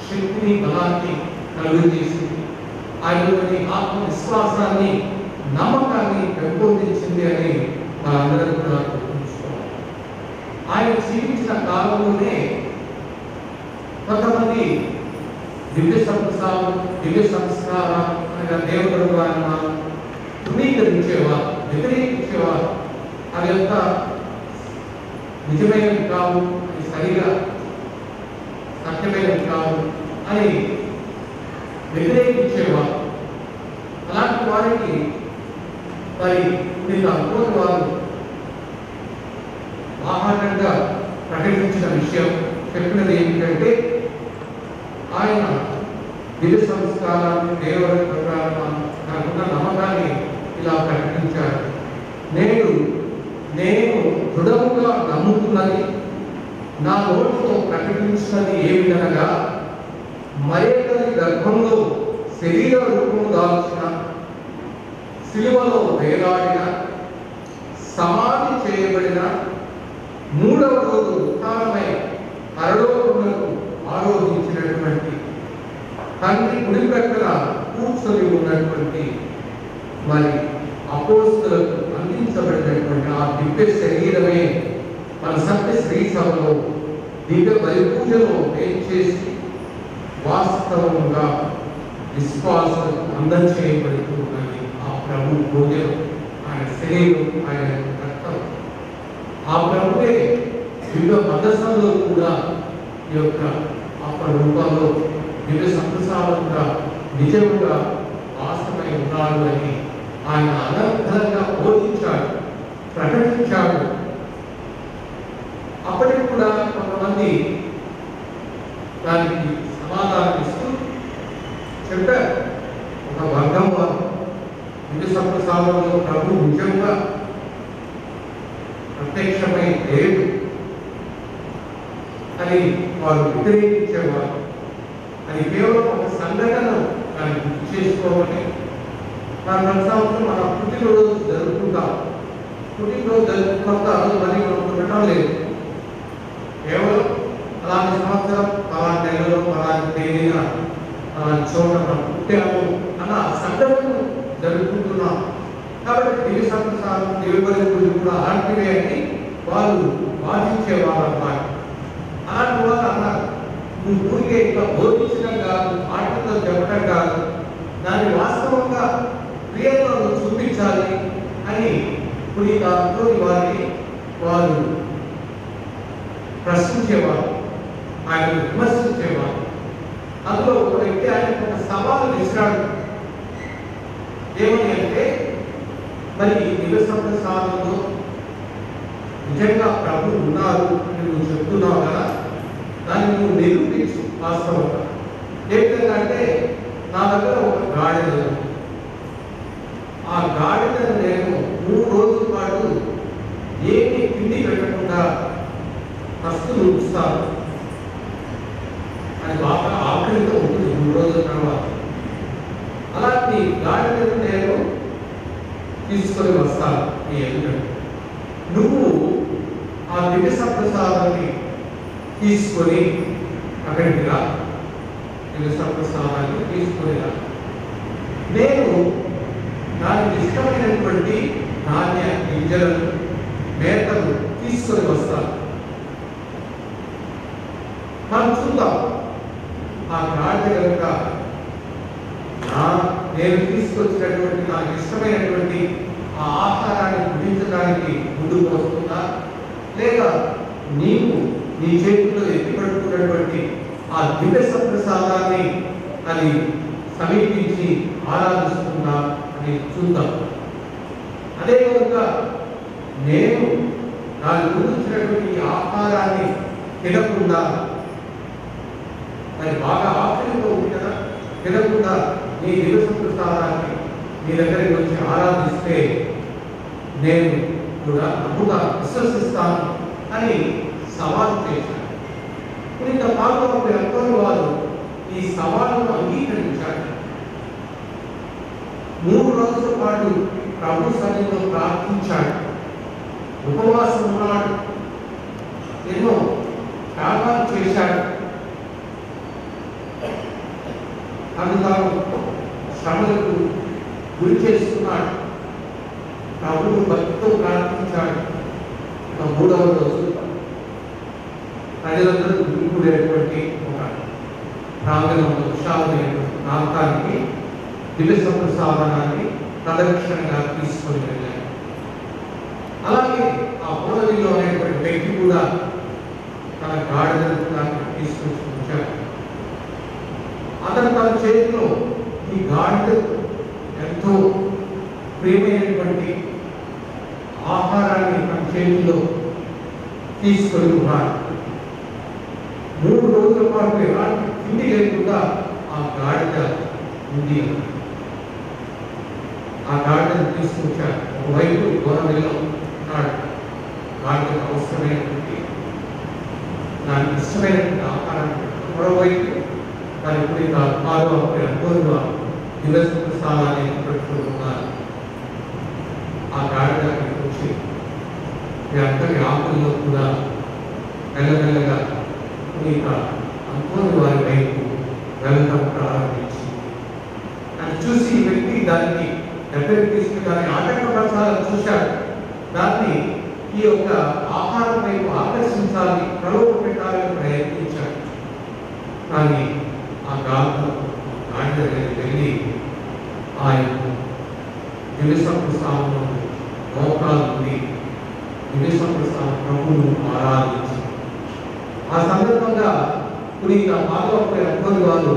శక్తిని, బలాన్ని కలుగజేసింది. ఆయనలోని ఆత్మవిశ్వాసాన్ని, నమ్మకాన్ని పెంపొందించింది అని మనందరం కూడా గుర్తుంచుకోవాలి. ఆయన జీవించిన కాలంలోనే కొంతమంది దివ్య సంస్థలు, దివ్య సంస్కారం అనగా దేవుడు వారిని ధృవీకరించేవారు, వ్యతిరేకించేవారు. అది ఎంత నిజమైనవి కావు, అది సరిగా సత్యమైనవి కావు అని వ్యతిరేకించేవారు. అలాంటి వారికి మరి మీరు అనుకోని వారు ఆహారంగా ప్రకటించిన విషయం చెప్పినది ఏమిటంటే ఆయన దివ్య సంస్కారాన్ని, దేవుడి ప్రకారం నాకున్న నమ్మకాన్ని ఇలా ప్రకటించారు. నేను దృఢముగా నమ్ముతున్నది, నా నోటితో ప్రకటించినది ఏమిటనగా, మరియతల్లి గర్భంలో శరీర రూపము దాల్చిన, శిలువలో వేలాడిన, సమాధి చేయబడిన, 3వ రోజు ఉత్థానమై పరలోకములకు ఆరోధించినటువంటి, తండ్రి కుడి ప్రక్కన కూర్చొని ఉన్నటువంటి మరి అపోస్తలులకు అందించబడినటువంటి ఆ దివ్య శరీరమే మన మన సత్య శ్రీ సభలో దివ్య బలి పూజలో చేసి వాస్తవంగా విశ్వాసం అందచేయబడుతున్నది. ఆ ప్రభు భోజనం, ఆయన శరీరం, ఆయన రక్తం. ఆ ప్రభువే దివ్య మదసంలో కూడా ఈ యొక్క ఆత్మ రూపంలో దివ్య సంప్రసారంగా నిజంగా వాసమై ఉన్నాడు అని ఆయన అనంతరంగా బోధించాడు, ప్రకటించాడు. అప్పటికి కూడా కొంతమంది దానికి సమాధానం ఇస్తూ చెప్పారు. ఒక వర్గం వారు దివ్య సంప్రసారంలో ప్రభు నిజంగా ప్రత్యక్షమై లేడు అని వారు వ్యతిరేకించేవారు. అది కేవలం ఒక సంఘటన దాన్ని గుర్తు చేసుకోవాలి. మన సంవత్సరం మన పుట్టినరోజు జరుపుకుంటాం. పుట్టినరోజు జరుపుకున్నంత రోజు మరి మనం ఉండటం లేదు. కేవలం అలాంటి సంవత్సరం, అలాంటి నెలలో, అలాంటి తేదీన, అలాంటి చోట మనం పుట్టాము అన్న సంఘటనను జరుపుకుంటున్నాం. కాబట్టి దివ్య సంప్రసారం, దివ్య బలి పూజ కూడా అలాంటివే అని వాళ్ళు వాదించేవారు అన్నమాట. అలాంటి వాళ్ళు అన్నారు, నువ్వు ఊరికే ఇట్లా బోధించడం కాదు, మాటలతో చెప్పడం కాదు, దాన్ని వాస్తవంగా క్రియల్లో చూపించాలి అని పునీతాత్మతో వారిని వారు ప్రశ్నించేవారు, ఆయన విమర్శించేవారు. అందులో ఒక వ్యక్తి ఆయన ఒక సవాలు విసిరాడు. ఏమని అంటే, మరి ఈ దివ్య సంప్రసారంలో నిజంగా ప్రభు ఉన్నారు అని నువ్వు చెప్తున్నావు కదా, దాన్ని నువ్వు నిరూపించు వాస్తవంగా. ఏ విధంగా అంటే, నా దగ్గర ఒక గాడిద ఉంది. ఆ గాడిదను నేను 3 రోజుల పాటు ఏమి తిండి పెట్టకుండా కస్తులు ఉంచుతాను. అది బాగా ఆకలితో ఉంటుంది 3 రోజుల తర్వాత. అలాంటి గాడిదను నేను తీసుకొని వస్తాను నీ ఎదుట. నువ్వు ఆ దివ్య సంప్రసాదాన్ని తీసుకొని అక్కడికి రా, దివ్య సంప్రసాదాన్ని తీసుకొని రా. నేను దానికి ఇష్టమైనటువంటి ధాన్య గింజలను, మేతలు తీసుకొని వస్తాను. మనం చూద్దాం ఆ గాడిద కనుక నేను తీసుకొచ్చినటువంటి నాకు ఇష్టమైనటువంటి ఆ ఆహారాన్ని గురించడానికి ముందుకు వస్తుందా, లేదా నీవు నీ చేతుల్లో ఎత్తిపడుతున్నటువంటి ఆ దివ్య సంప్రసాదాన్ని అది సమీపించి ఆరాధిస్తుందా అని చూద్దాం. అదే కనుక నేను దాని గురించినటువంటి ఆహారాన్ని తినకుండా, అది బాగా ఆకలితో ఉంది కదా, తినకుండా నీ దివ్య సంప్రసాదాన్ని నీ దగ్గరికి వచ్చి ఆరాధిస్తే నేను కూడా నమ్ముతా, విశ్వసిస్తాను అని సవాలు చేశాను. పునీత పాల్గొన్న ఎంతోని వారు ఈ సవాలును అంగీకరించారు. 3 రోజుల పాటు ప్రభు సన్నిధిలో ప్రార్థించాడు, ఉపవాసం ఉన్నాడు, ఎన్నో త్యాగాలు చేశాడు. తను తాను శ్రమలకు గురి చేసుకున్నాడు. ప్రభువు భక్తితో ప్రార్థించాడు. 3వ రోజు ప్రజలందరూ గురికూడేటువంటి ఒక ప్రాంగణంలో విశాలమైనటువంటి ప్రాంతానికి దివ్య సంప్రసాదాన్ని ప్రదక్షిణగా తీసుకొని వెళ్ళారు. అలాగే ఆ పూర్వదిలో అనేటువంటి వ్యక్తి కూడా తన గాడిదను తీసుకొచ్చి ఉంచాడు. అతను తన చేతిలో ఈ గాడిద ఎంతో ప్రియమైనటువంటి ఆహారాన్ని తన చేతిలో తీసుకొని ఉన్నాడు. 3 రోజుల పాటు ఎలాంటి తిండి లేకుండా ఆ గాడిద ఉంది. ఆ గాడిదను తీసుకొచ్చాడు. ఒకవైపు గోరవెల్లో ఉన్నాడు, గాడిదకు అవసరమైనటువంటి దానికి ఇష్టమైనటువంటి ఆహారాన్ని, మరోవైపు దాని పునీత అనుభవంగా దివ్య సంప్రసాదాన్ని పెట్టుకున్నారు. ఆ గాడిదకి వచ్చి మీ అంతటి ఆకుల్లో కూడా మెల్లమెల్లగా పునీత అనుభవం వారి వైపు వెళ్ళడం ప్రారంభించి, అది చూసి ఈ వ్యక్తి దానికి దగ్గరికి తీసుకుని దాన్ని ఆటంకపరచాలని చూశాడు. దాన్ని ఈ యొక్క ఆహారం వైపు ఆకర్షించాలి, ప్రలోభ పెట్టాలని ప్రయత్నించాడు. కానీ ఆ గాలి వెళ్ళి ఆ యొక్క దివ్యసంప్రసాదంలో మోకాలు నుండి దివ్యసంప్రసాద ప్రభువును ఆరాధించి ఆ సందర్భంగా పునీత మాధవపై అబ్బోది వారు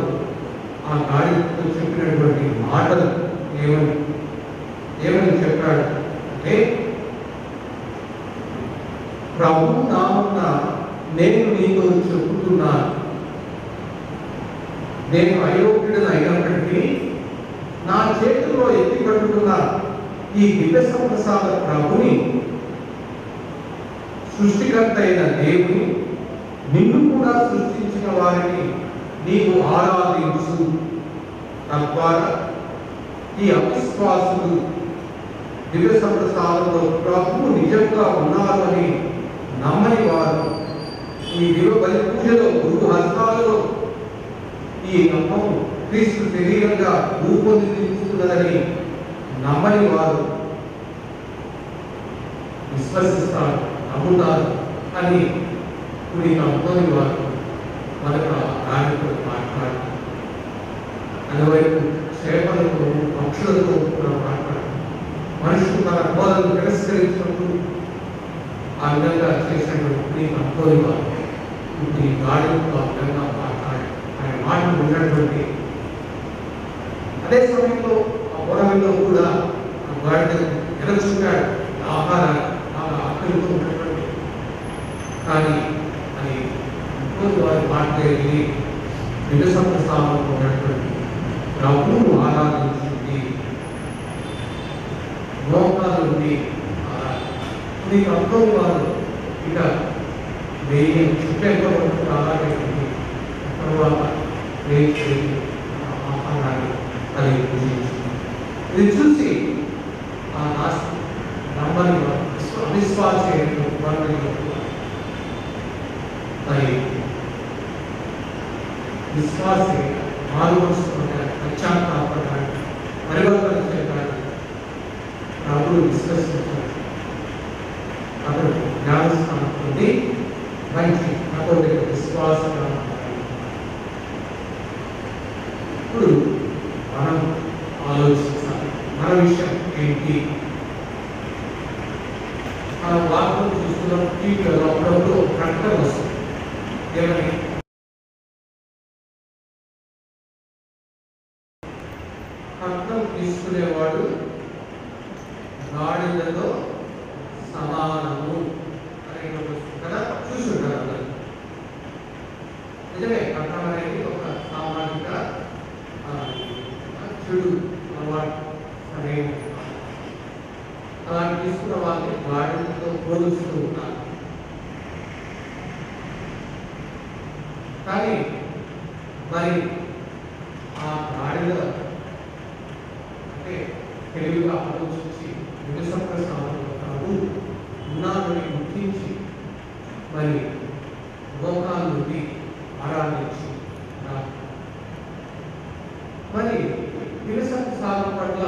ఆ గాడితో చెప్పినటువంటి మాటలు ఏమని చెప్పాడు అంటే, ప్రభు నామమున నేను నీతో చెబుతున్నాను, నేను అయోగ్యుడని అయినప్పటికీ నా చేతిలో ఎత్తి పట్టుకున్న ఈ దివ్య సంప్రసాద ప్రభుని, సృష్టికర్త అయిన దేవుని, నిన్ను కూడా సృష్టించిన వారిని నీవు ఆరాధించు. తద్వారా ఈ అవిశ్వాసులు దివ్య సంప్రసాదంలో ప్రభువు నిజంగా ఉన్నారు అని నమ్మని వారు ఈ దివ్య బలి పూజలో గురు హస్తాలలో ఈ నమ్మకం క్రీస్తు శరీరంగా రూపొందించుతున్నదని నమ్మని వారు విశ్వసిస్తారు, నమ్ముతారు అని ఇప్పుడు నమ్మని వారు మొదట ఆయనతో మాట్లాడారు. అందువైపు చేపలతో పక్షులతో కూడా మాట్లాడారు. మనుషులు తన బోధనను తిరస్కరించినప్పుడు ఆ విధంగా చేసినటువంటి నమ్మని వారు ఇప్పుడు ఈ గాడితో ఆ విధంగా మాట్లాడారు. ఆయన మాటలు ఉన్నటువంటి అదే సమయంలో ఆ పొడవిలో కూడా ఆ గాడిని ఎలచుంటాడు ఆహారాన్ని ఆకలితో ఉన్నటువంటి. కానీ అది ఇంకోటి వారి మాట్లాడి దివ్య సంప్రసాదంలో ఉన్నటువంటి ప్రభువును ఆరాధించింది, మోకాలు నుండి నీకు అర్థం వారు ఇక వెయ్యి చుట్టూ అలాగే తర్వాత వేచి ఆహారాన్ని అది పూజించింది. ఇది చూసి ఆ నమ్మని అవిశ్వాస మరి విశ్వాస మారుమనుసుకుంటారు, పశ్చాత్తాపడాలి, పరివర్తన చేయడానికి ప్రభువు విశ్వసించారు. అతడు జ్ఞానస్థానం పొంది మంచి అతడి విశ్వాసంగా మారాలి. ఇప్పుడు మనం ఆలోచించాలి, మన విషయం ఏంటి? మనం వార్తలు చూస్తున్నాం, టీవీలో అప్పుడప్పుడు ప్రకటన వస్తుంది. ఏమని? కట్నం తీసుకునేవాడు గాడిదతో సమానము అని కదా, చూసుంటారు అందరూ. నిజమే, కట్నం అనేది ఒక సామాజిక చెడు అలవాటు సరైన. అలా తీసుకున్న వాళ్ళని గాడిదతో పోలుస్తూ ఉన్నారు. కానీ మరి ఆ గాడిద అంటే తెలివిగా ఆలోచించి వినసంప్రసాదాలు ఉన్నారని గుర్తించి మరి లోకాల నుండి ఆరాధించి మరి వినసంప్రసాదం పట్ల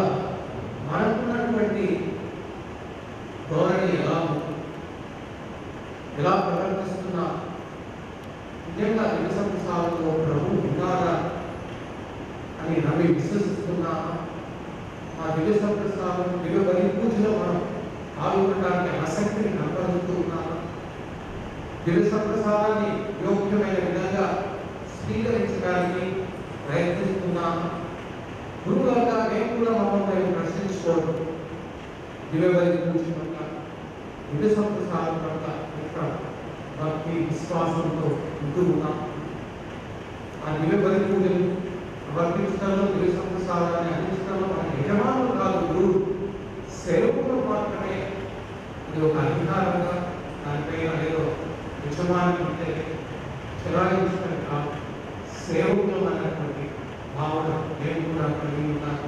మనకున్నటువంటి ధోరణి ఎలా ప్రవర్తిస్తున్నా, నిజంగా వినసంప్రసాదంలో ప్రభు ఉన్నారా అని నమ్మి విశ్వసిస్తున్నా, ఆ వినసంప్రసాదం దివ్య బలి పూజలో మనం పాల్గొనడానికి ఆసక్తిని కనపరుస్తూ ఉన్నాను. వినసంప్రసాదాన్ని యోగ్యమైన విధంగా స్వీకరించడానికి ప్రయత్నిస్తున్నాను. గురువుగా మేము కూడా మమ్మల్ని ప్రశ్నించుకోవడం, దివ్య బలి పూజ పట్ల, వినసంప్రసాదం పట్ల యొక్క భక్తి విశ్వాసంతో ఉంటూ ఉన్నాం. ఆ దివ్య బలి పూజలు వర్తించడంలో, దివ్య సంప్రసాదాన్ని అందించడంలో మన యజమానులు కాదు, గురువు. సెలవులు మాత్రమే ఇది ఒక అధికారంగా దానిపైన ఏదో యజమాని అంటే చెలాయించడం కాదు, సేవకులు అన్నటువంటి భావన నేను కూడా కలిగి ఉన్నాను.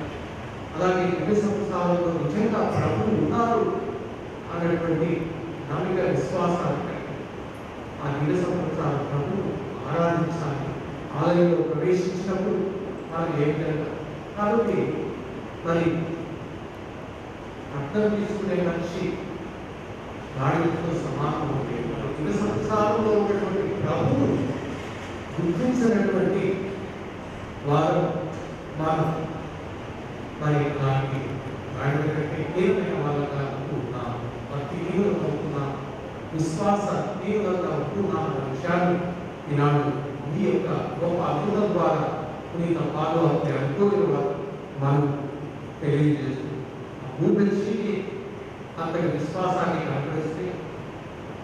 అలాగే దివ్య సంప్రసాదంలో నిజంగా ప్రభువు ఉన్నారు అనేటువంటి నమ్మిక విశ్వాసాన్ని ఆ దివ్య సంప్రసాద ప్రభువు ఆరాధించాలి. ఆలయంలో ప్రవేశించినప్పుడు మనం ఏ విధంగా కాబట్టి మరి అర్థం తీసుకునే మనిషి గాడితో సమానం దివ్య సంసారంలో ఉన్నటువంటి ప్రభువు గుర్తించినటువంటి వారు మనం మరి అలాంటి గాడిద కంటే ఏమైనా వాళ్ళగా ఉంటున్నాం, భక్తి హీనులుగా ఉంటున్నాం, విశ్వాస హీనులుగా ఉంటున్నాం అన్న విషయాన్ని ఈనాడు ఈ యొక్క గొప్ప అద్భుతం ద్వారా పునీత పాలు అనుకోని మనం తెలియజేస్తూ భూమికి అంతటి విశ్వాసాన్ని కనపరిస్తే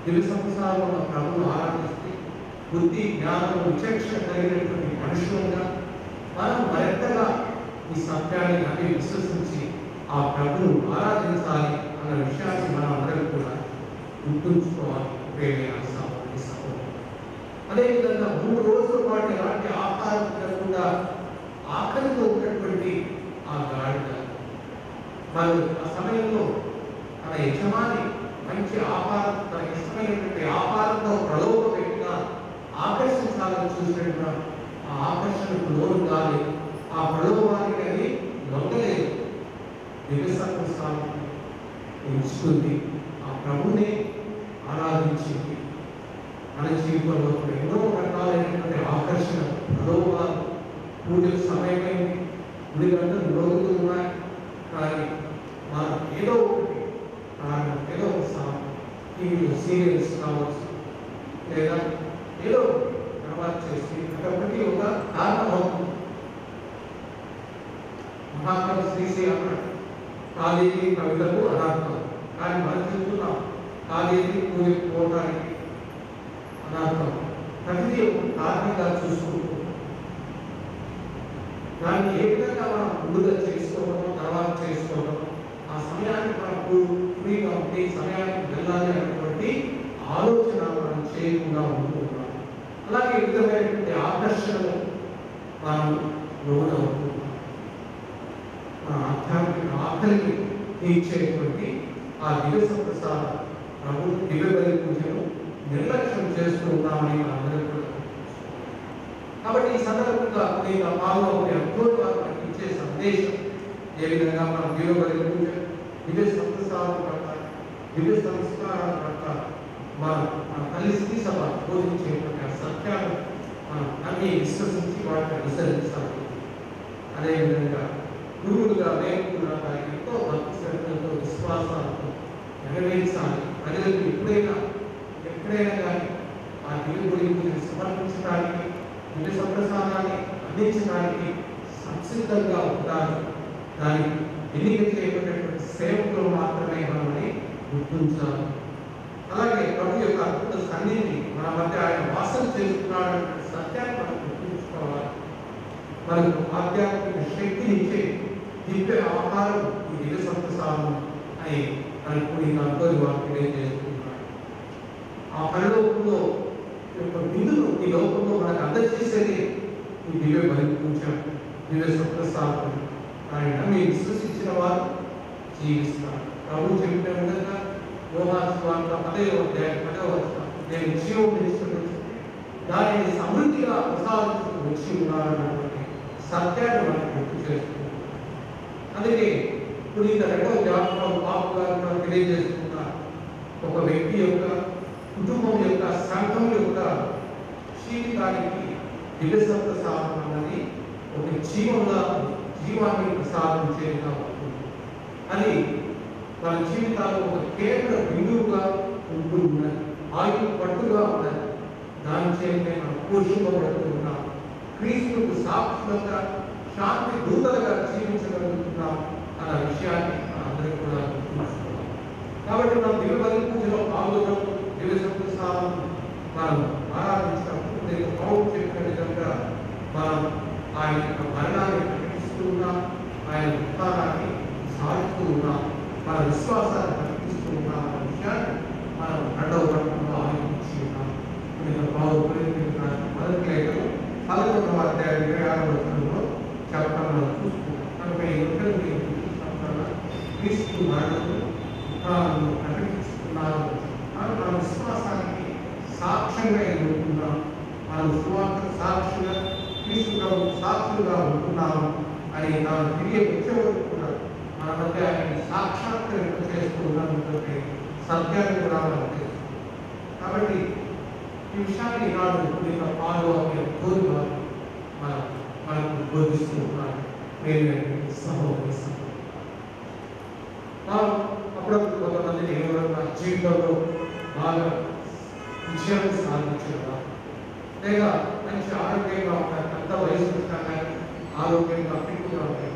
దివ్య సంసారంలో ప్రభువును ఆరాధిస్తే బుద్ధి జ్ఞానం విచక్షణ కలిగినటువంటి మనుషులుగా మనం మరింతగా ఈ సత్యాన్ని నమ్మి విశ్వసించి ఆ ప్రభువును ఆరాధించాలి అన్న విషయాన్ని మనం అందరం కూడా గుర్తుంచుకోవాలి. ప్రేమైన సహోదరి సహోదరులు, అదేవిధంగా 3 రోజుల పాటు ఎలాంటి ఆహారం తినకుండా ఆకలితో ఉన్నటువంటి ఆ గాడిద మరి ఆ సమయంలో తన యజమాని మంచి ఆహారం, తన ఇష్టమైనటువంటి ఆహారంతో ప్రలోభ పెట్టినా ఆకర్షించాలని చూసినట్టుగా ఆ ఆకర్షణకు లోను కాలేదు, ఆ ప్రలోభానికి అది లొంగలేదు. దివ్యసత్వాన్ని ఎంచుకుంది, ఆ ప్రభువుని ఆరాధించింది. మన జీవితంలో ఎన్నో రకాలైనటువంటి ఆకర్షణ, ప్రలోభాలు, పూజలు సమయమైంది, గుడి గంటలు రోజులు ఉన్నాయి, కానీ మనం ఏదో ఒకటి కారణం, ఏదో ఒక టీవీలో సీరియల్స్ కావచ్చు, లేదా ఏదో తర్వాత చేసి అటువంటి ఒక కారణం అవుతుంది. మహాకవి శ్రీశ్రీ అన్నాడు, కాలేజీ కవితకు అనర్థం, కానీ మనం చెప్తున్నాం కాలేజీ పూజకు పోవడానికి అనర్థం. ప్రతిదీ ఒక కారణంగా చూసుకుంటూ దాన్ని ఏ విధంగా మనం ముందుగా చేసుకోవడం, తర్వాత చేసుకోవడం, ఆ సమయానికి మనకు ఫ్రీగా ఉంటే సమయానికి వెళ్ళాలి అనేటువంటి ఆలోచన మనం చేయకుండా ఉంటున్నాం. అలాగే విధమైనటువంటి ఆకర్షణలు మనం లోనవుతున్నాం. మన ఆధ్యాత్మిక ఆకలిని తీర్చేటువంటి ఆ దివ్య సంప్రసాద ప్రభు దివ్య బలి పూజను నిర్లక్ష్యం చేస్తూ ఉన్నామని మనందరం కూడా. కాబట్టి ఈ సందర్భంగా నేను పాల్గొనే అద్భుతాలను ఇచ్చే సందేశం ఏ విధంగా మనం దివ్య బలి పూజ, దివ్య సంప్రసాదం పట్ల, దివ్య సంస్కారాల పట్ల మన తల్లి శ్రీ సభ బోధించేటువంటి ఆ సత్యాన్ని మనం అన్ని విశ్వసించి వాటిని అనుసరించాలి. అదేవిధంగా గురువులుగా మేము కూడా ఎంతో భక్తి శ్రద్ధలతో విశ్వాసాలతో నెరవేర్చాలి. ప్రజలకు ఎక్కడైనా కానీ ఆ దివ్య బలి పూజను సమర్పించడానికి, దివ్య సంప్రసాదాన్ని అందించడానికి సంసిద్ధంగా ఉండాలి. దానికి ఎన్నిక చేయబడినటువంటి సేవకులు మాత్రమే మనల్ని గుర్తించాలి. అలాగే ప్రభు యొక్క అద్భుత సన్నిధిని మన మధ్య ఆయన వాసన చేస్తున్నాడనే సత్యాన్ని మనం గుర్తుంచుకోవాలి. మనకు ఆధ్యాత్మిక శక్తిని ఇచ్చే దివ్య ఆహారం ఈ దివ్య సంప్రసాదం అని మనకు ఈ అనుభవి వారు తెలియజేస్తున్నాడు. ఆ పరలోకంలో యొక్క విధులు ఈ లోకంలో మనకు అందజేసేది ఈ దివ్య బలి పూజ, దివ్య సంప్రసాదం. ఆయన నమ్మి విశ్వసించిన వారు జీవిస్తారు. ప్రభు చెప్పిన విధంగా యోహాను సువార్త 10వ అధ్యాయం నేను జీవం దానిని సమృద్ధిగా ప్రసాదించుకు వచ్చి ఉన్నారన్నటువంటి సత్యాన్ని మనకు గుర్తు చేస్తుంది. అందుకే పునీత 2వ జాన్ పాపు గారు తెలియజేస్తున్నారు, ఒక వ్యక్తి యొక్క కుటుంబం యొక్క సంఘం యొక్క జీవితానికి దివ్య సంప్రసాదం అన్నది ఒక జీవాన్ని ప్రసాదించేదిగా ఉంటుంది. అది మన జీవితాల్లో ఒక కేంద్ర బిందువుగా ఉంటూ ఉన్నది, ఆయుధ పట్టుగా ఉన్నది. దాని చేతే మనం పోషింపబడుతున్నాం, క్రీస్తుకు సాక్షులుగా శాంతి దూతలుగా జీవించగలుగుతున్నాం అన్న విషయాన్ని అందరూ కూడా గుర్తుంచుకోవాలి. కాబట్టి మనం దివ్య బలి పూజలో పాల్గొనడం, దివ్య సంప్రసాదం మనం ఆరాధించినప్పుడు నేను పౌరు చెప్పిన విధంగా మనం ఆయన యొక్క మరణాన్ని ప్రకటిస్తూ ఉన్నాం, ఆయన ఉత్సాహాన్ని సాధిస్తూ ఉన్నాం, మన విశ్వాసాన్ని ప్రకటిస్తూ ఉన్నాం అన్న విషయాన్ని మనం 2వ పట్టణంలో ఆలోచించి ఉన్నాం. మొదటి లేఖను 11వ అధ్యాయం 26వ వచనంలో చెప్పడం మనం చూస్తున్నాం. కనుక ఈ క్రీస్తు మరణము ప్రకటిస్తున్నారు, మన విశ్వాసానికి సాక్ష్యంగా ఎదుర్కొంటున్నాం. మనం సువార్త సాక్షిగా క్రీస్తు సాక్షులుగా ఉంటున్నాము అని తాను తిరిగి వచ్చేవారు కూడా మన మధ్య ఆయన సాక్షాత్కరింప చేస్తూ ఉన్నటువంటి సత్యానికి రావాలంటే. కాబట్టి ఈ విషయాన్ని ఈనాడు పునీత పాలు అనే కోరిక మనకు బోధిస్తూ ఉన్నారు. సహోదరి అప్పుడప్పుడు కొంతమందిని ఎవరైనా జీవితంలో బాగా విజయాన్ని సాధించారా, లేదా మంచి ఆరోగ్యంగా ఉంటారు, అంత వయసు ఉంటారు, ఆరోగ్యంగా ఫిట్గా ఉంటాయి,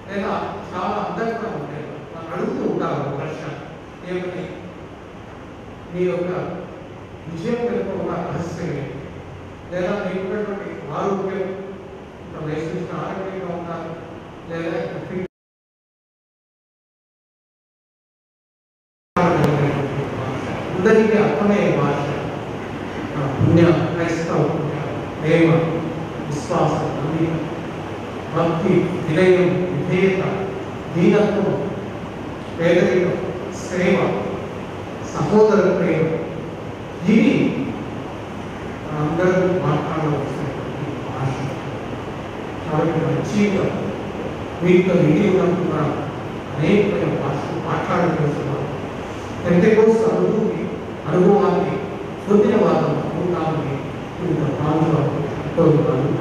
లేదా చాలా అందంగా ఉంటాయి. మనం అడుగుతూ ఉంటారు ఒక ప్రశ్న, ఏమని మీ యొక్క విజయం వెనుక ఉన్న రహస్యం ఏంటి, లేదా మీకు ఉన్నటువంటి ఆరోగ్యం వయసు వచ్చిన ఆరోగ్యంగా ఉంటారు, లేదా ఫిట్ అందరికీ అర్థమయ్యే భాష పుణ్య క్రైస్తవ ప్రేమ, విశ్వాసం, నమ్మిక, భక్తి, వినయం, విధేయత, దీనత్వం, పేదరికం, సేవ, సహోదర ప్రేమ, ఇవి అందరూ మాట్లాడవలసినటువంటి భాష. కాబట్టి మంచిగా వీటితో నిండి ఉన్నప్పుడు మనం అనేకమైన భాషలు మాట్లాడగలుగుతున్నాం. పెంటెకోస్తు అనుభవాన్ని పొందిన వారు ఉంటామని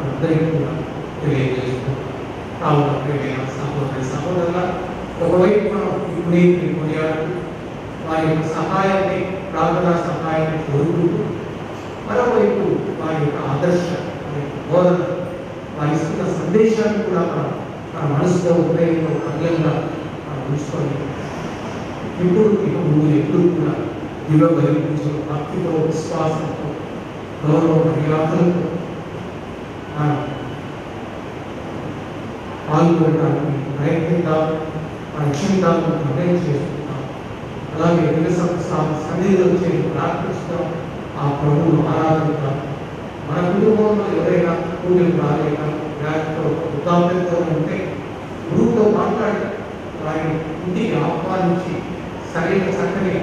అందరికీ కూడా తెలియజేస్తున్నాం. కావున ప్రియమైన సహోదరుల ఒకవైపు మనం పునీతిని కొనియాడుతూ వారి యొక్క సహాయాన్ని, ప్రార్థనా సహాయాన్ని కోరుకుంటూ, మరోవైపు వారి యొక్క ఆదర్శ, బోధన, వారి ఇస్తున్న సందేశాన్ని కూడా మన మనసులో హృదయంలో పద్యంగా ఉంచుకొని ఇప్పుడు ఇక ముందు ఎప్పుడు కూడా దివ్య బలిపించే భక్తితో, విశ్వాసంతో, గౌరవ మర్యాదలతో పాల్గొనడానికి ప్రయత్నిద్దాం, జీవితాలను నిర్ణయం చేసుకుంటాం. అలాగే సన్నిధిలో చేరి ప్రార్థిస్తాం, ఆ ప్రభువును ఆరాధిద్దాం. మన కుటుంబంలో ఎవరైనా పూజలు రాలేక వ్యాధితో వృద్ధాప్యంతో ఉంటే గురువుతో మాట్లాడి వారిని ఇంటికి ఆహ్వానించి సరైన చక్కని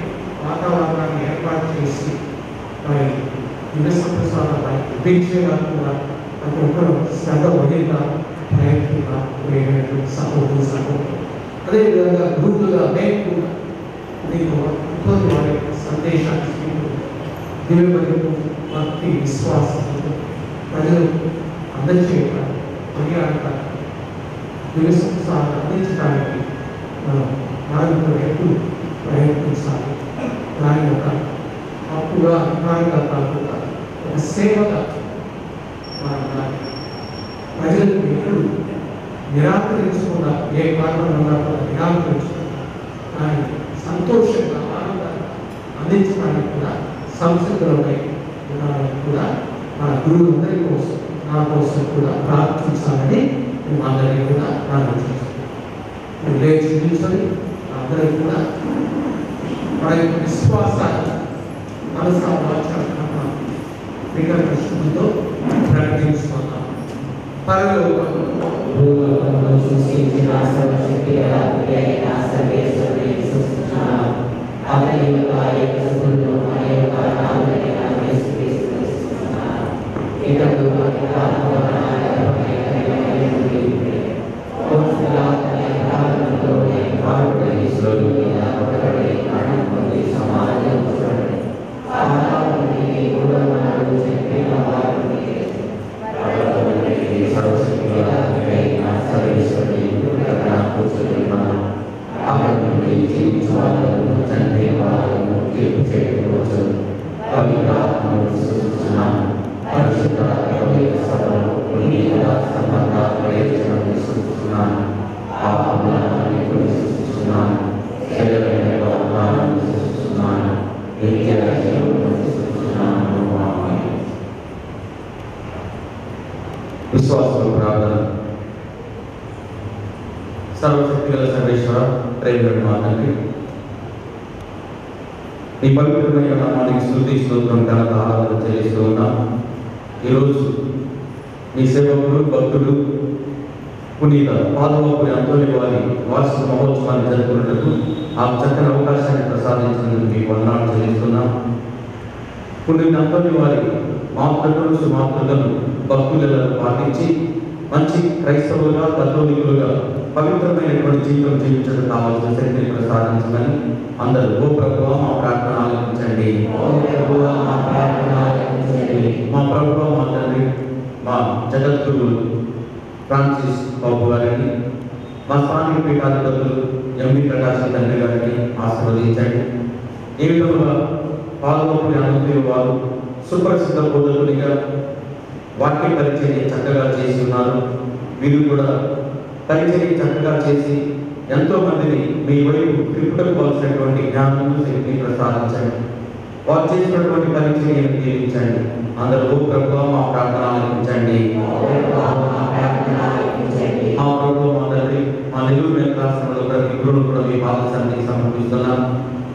వాతావరణాన్ని ఏర్పాటు చేసి వారి దివ్యసంప్రసాదం వారికి పెంచేవారు కూడా ప్రతి ఒక్కరు శ్రద్ధ వదిలిగా ప్రయత్నంగా సహోదరు సహోదరు. అదేవిధంగా గురువులుగా మేము కూడా మీకు ఇంకొన్ని వారి యొక్క సందేశాన్ని దివ్యమైన భక్తి, విశ్వాసంతో ప్రజలు అందజేయడానికి, కొనియాడటానికి, దివ్యసంప్రసాదం అందించడానికి మనం ఎప్పుడు ప్రయత్నించాలి. దాని యొక్క అప్పుగా అభిమానిగా కాకుండా ఒక సేవగా మనం దాన్ని ప్రజలకు ఎప్పుడు నిరాకరించకుండా, ఏ కారణం వల్ల కూడా నిరాకరించకుండా దాన్ని సంతోషంగా, ఆనందంగా అందించడానికి కూడా సంసిద్ధులపై ఉండడానికి కూడా మన గురువులందరి కోసం, నా కోసం కూడా ప్రార్థించాలని మేము అందరినీ కూడా ప్రార్థించాలి. లేచి నిల్చొని అందరూ కూడా మన యొక్క విశ్వాసాన్ని మనసా వాచా వికృతితో ప్రకటించుకున్నాం. విశ్వాసం ప్రార్థన. సర్వశక్తిగల సర్వేశ్వర, ప్రేమ మాటకి నీ పవిత్రమైన నామానికి స్తుతి, స్తోత్రం, ఘనత, ఆరాధన చెల్లిస్తూ ఉన్నాం. ఈరోజు నీ సేవకులు, భక్తులు పునీత పాదవపురి అంతోని వారి వార్షిక మహోత్సవాన్ని జరుపుకున్నట్టు ఆ చక్కని అవకాశాన్ని ప్రసాదించినందుకు మీకు వందనాలు చెల్లిస్తున్నాం. పునీత అంతోని వారి మాతృకలు, సుమాతృకలు భక్తులను పాటించి మంచి క్రైస్తవులుగా కథోలికులుగా పవిత్రమైనటువంటి జీవితం జీవించడం కావాల్సిన శక్తిని ప్రసాదించమని అందరూ ఓ ప్రభువా మా ప్రార్థన ఆలకించండి. మా ప్రభువా మా తండ్రి, మా జగద్గురువులు ఫ్రాన్సిస్ బాబు గారిని, మా స్థానిక పీఠాధిపతులు ఎంవి ప్రకాశ్ తండ్రి గారిని ఆశీర్వదించండి. ఈ విధంగా పాల్గొని అనుకునే వారు సుప్రసిద్ధ బోధకునిగా వాక్య పరిచర్య చక్కగా చేసి ఉన్నారు. వీరు కూడా పరిచర్య చక్కగా చేసి ఎంతో మందిని మీ వైపు తిప్పుకోవాల్సినటువంటి జ్ఞానము శక్తిని ప్రసాదించండి. వారు చేసినటువంటి పరిచర్యను దీవించండి. అందరూ ఓ ప్రభువా మా ప్రార్థన ఆలకించండి. మా ప్రభువా మా తండ్రి, మా నెల్లూరు మేల్కాశ్రమంలో ప్రతి గురువును కూడా మీ పాద సన్నిధికి సమర్పిస్తున్నాం.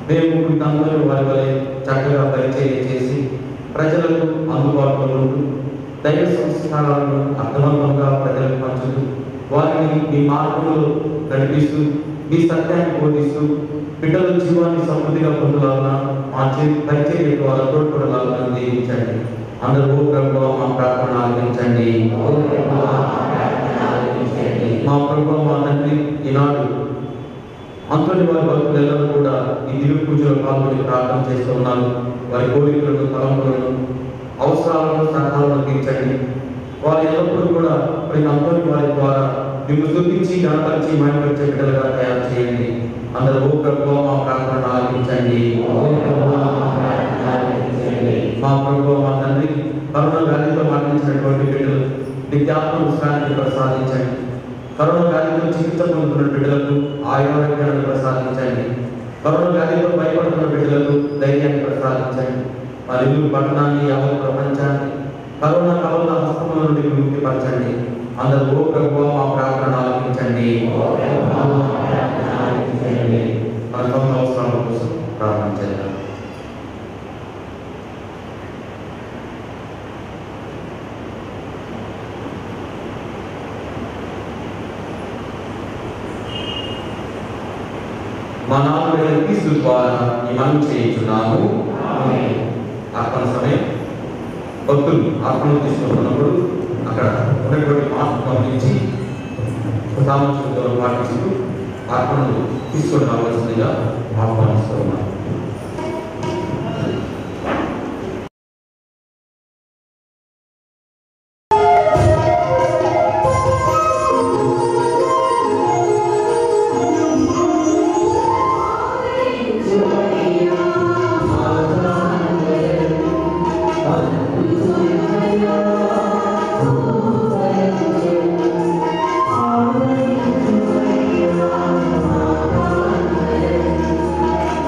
మేము అందరూ వారి వలె చక్కగా పరిచర్య చేసి ప్రజలకు అందుబాటులో ఉంటూ దైవ సంస్కారాలను అర్థవంతంగా ప్రజలకు పంచుతూ వారిని మీ మార్గంలో నడిపిస్తూ మీ సత్యాన్ని బోధిస్తూ బిడ్డల జీవాన్ని సమృద్ధిగా పొందలాగా మా పరిచర్య ద్వారా తోడ్పడాలని దీవించండి. అందరూ ఓ ప్రభువా మా ప్రార్థన ఆలకించండి. మా ప్రభువా మా తండ్రి, ఈనాడు అంతటి వారి భక్తులందరూ కూడా ఈ దివ్య పూజలో పాల్గొని ప్రార్థన చేస్తూ ఉన్నారు. వారి కోరికలను, తలంపులను, అవసరాలను, సలహాలను తీర్చండి. వారు ఎల్లప్పుడూ కూడా ప్రతి అంతటి వారి ద్వారా మిమ్మల్ని స్తుతించి గణపరిచి మహిమపరిచే బిడ్డలుగా తయారు చేయండి. అందరూ ఓ ప్రభువా మా ప్రార్థన ఆలకించండి. మా ప్రభువా మా తండ్రి, కరోనా వ్యాధితో మరణించినటువంటి బిడ్డలు నిత్యాత్మ విశ్రాంతి ప్రసాదించండి. కరోనా వ్యాధితో చికిత్స పొందుతున్న బిడ్డలకు ఆయుర్వేదాన్ని ప్రసాదించండి. కరోనా వ్యాధితో భయపడుతున్న బిడ్డలకు ధైర్యాన్ని ప్రసాదించండి. మా నెల్లూరు పట్టణాన్ని, యావత్ ప్రపంచాన్ని కరోనా కరోనా హస్తముల నుండి విముక్తిపరచండి. అందరూ ఓ ప్రభువా మా ప్రార్థన ఆలకించండి. మన సొంత అవసరాల కోసం ప్రార్థన చేద్దాం. మా నాలుగు క్రీస్తు ద్వారా ఈ మనం చేయించున్నాము. అర్పణ సమయం భక్తులు అర్పణ తీసుకుంటున్నప్పుడు అక్కడ ఉన్నటువంటి మాస్క్ గమనించి సామాజిక పాటిస్తూ అర్పణలు తీసుకొని రావాల్సిందిగా ఆహ్వానిస్తూ ఉన్నాం.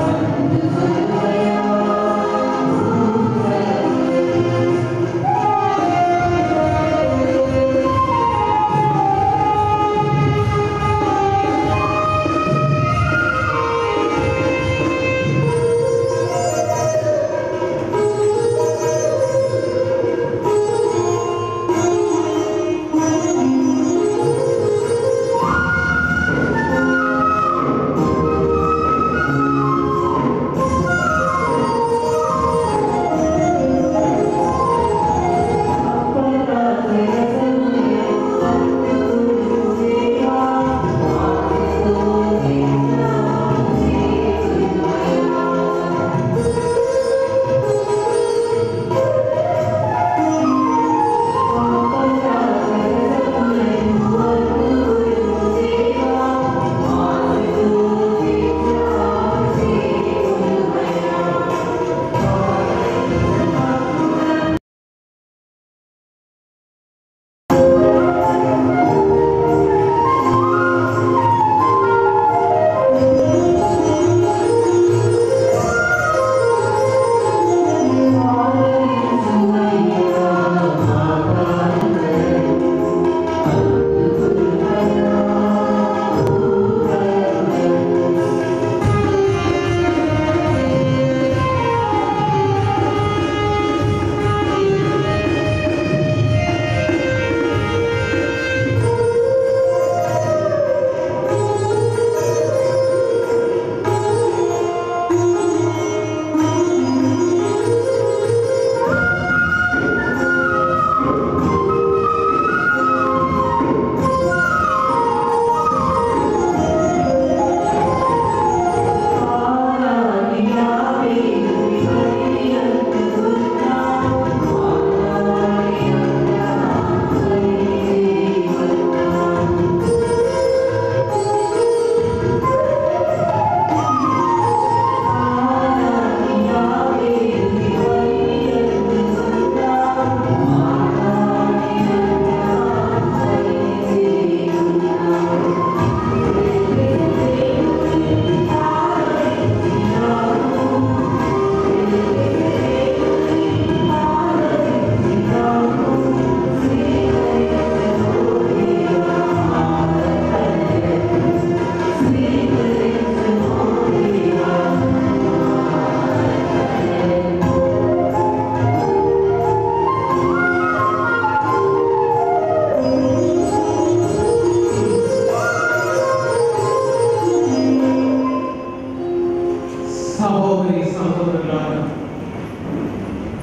Amen.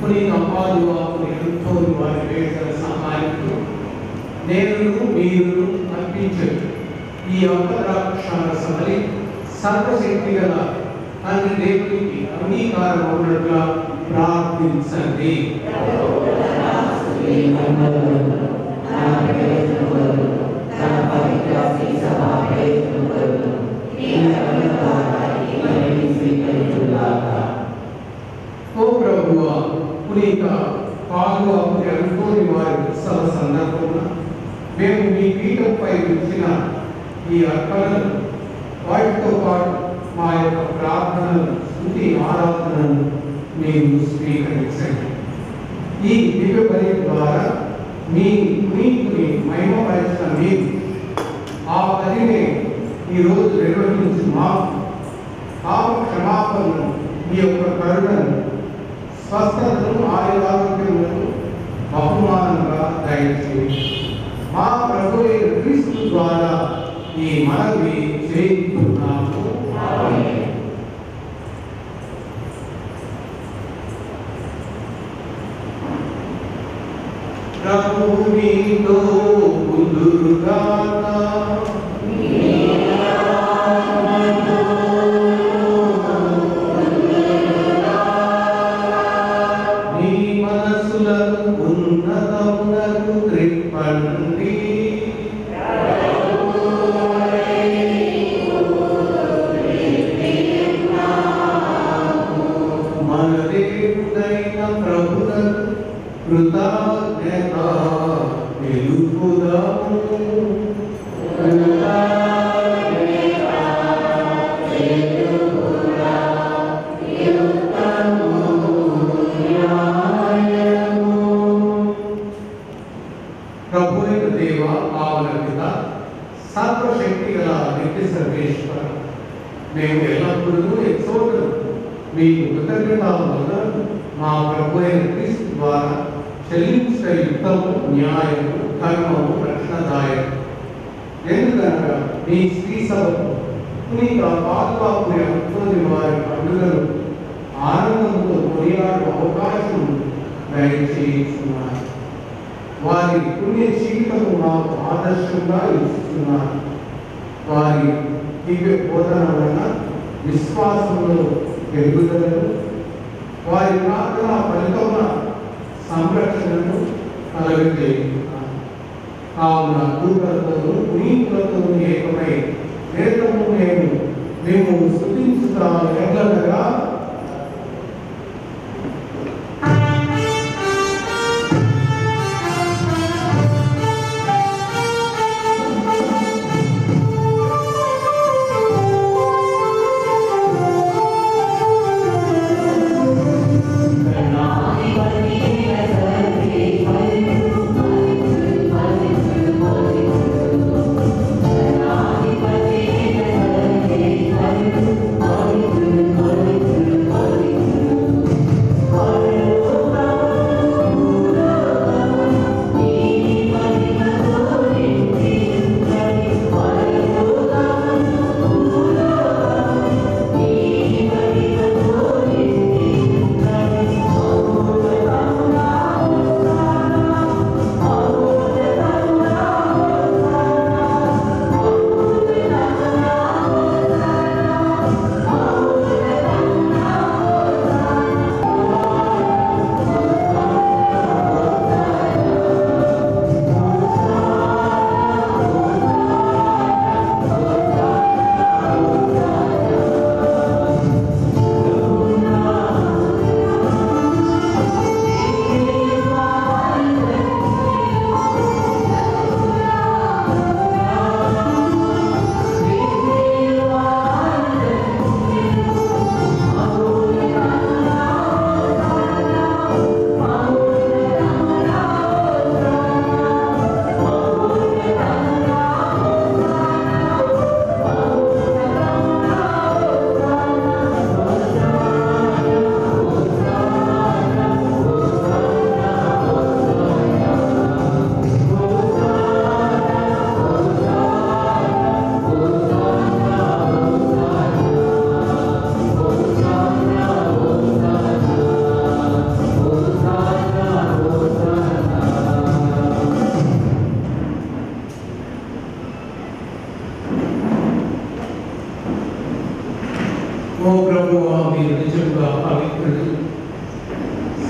పునీత పాదువాకుని ఎంతోని వారి వేసిన సహాయంతో నేను మీరు అర్పించదు ఈ అపరాక్షారసమని సర్వశక్తి గల తండ్రి దేవునికి అంగీకారం ఉన్నట్లుగా ప్రార్థించండి. ఓ ప్రభువా, పునీత పాదువాకుని అనుకోని వారి ఉత్సవ సందర్భంగా మేము మీ పీఠంపై ఉంచిన ఈ అర్పణలు వాటితో పాటు మా యొక్క ప్రార్థనలు స్తుతి ఆరాధనను మీరు స్వీకరించండి. ఈ దివ్య బలి ద్వారా మీకుని మహిమపరిచిన మీరు ఆ పనిని ఈరోజు నిర్వహించి మాకు పాప క్షమాపణను మీ యొక్క కరుణను స్వస్థతను ఆయురారోగ్యములను బహుమానంగా దయచేయండి. మా ప్రభు అయిన క్రీస్తు ద్వారా ఈ మనవి చేయించున్నాము. ప్రభు మీతో ఉండుగాక. మీ మనసులను ఉన్నతమునకు త్రిప్పండి. మన దేవుడైన ప్రభువునకు కృతజ్ఞత తెలుపుదాము. ప్రభువైన దేవ ఆవలకిత సర్వశక్తి గల నిత్య సర్వేశ్వర, మేము ఎల్లప్పుడూ ఎక్సోటం మీకు కృతజ్ఞతాలను మా ప్రభు అయిన క్రీస్తు ద్వారా చెల్లించ యుక్తము, న్యాయము, ధర్మము, రక్షణదాయకము. ఎందుకనగా మీ స్త్రీ సభకు పునీత పాదువాకుని అనుకోని వారి పండుగలు ఆనందంతో కొనియాడు అవకాశం దయచేస్తున్నారు. వారి పుణ్య జీవితము మాకు ఆదర్శంగా ఇస్తున్నారు. వారి దివ్య బోధన వలన విశ్వాసంలో పెరుగుదలను, వారి ప్రార్థన ఫలితమున సంరక్షణను కలగజేస్తున్నారు. కావున దూతలతోనూ పునీతులతోనూ ఏకమై నేతము మేము స్తుతించుతా ఎట్లనగా Thank you.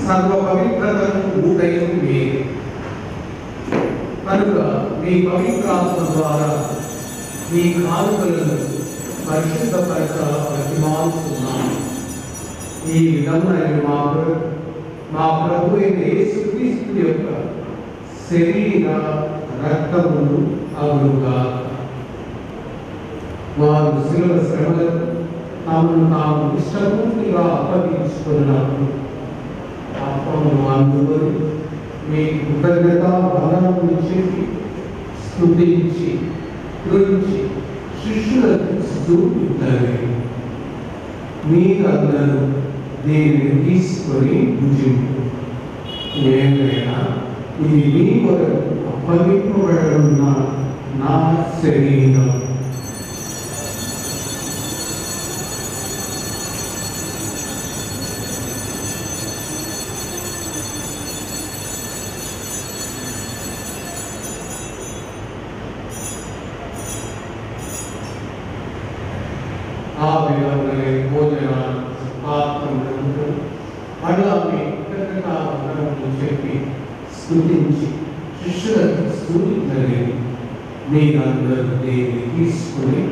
సర్వ పవిత్రతను ఊటైంది మీరే. కనుక మీ పవిత్రాత్మ ద్వారా మీ కానుకలను పరిశుద్ధపరచ ప్రతిమాలుతున్నాము. ఈ విధమైన మా ప్రభు అయిన యేసుక్రీస్తు యొక్క శరీర రక్తములు అవునుగా. వారు శిలువ శ్రమలకు తమను తాము ఇష్టపూర్తిగా అప్పగించుకున్నప్పుడు అప్పను అందుకొని మీ కృతజ్ఞత బలమును చెప్పి స్తుతించి గురించి శిష్యులకు చూపుతారు. మీరందరూ దీనిని తీసుకొని భుజింపు. ఏమైనా ఇది మీ కొరకు అప్పగింపబడున్న నా శరీరం. ఆ విధంగానే భోజన పాత్రను మళ్ళా మీ కృతజ్ఞతావందనములు చెప్పి స్తుతించి శిష్యులకు స్తుతించండి. మీరందరూ దీన్ని తీసుకుని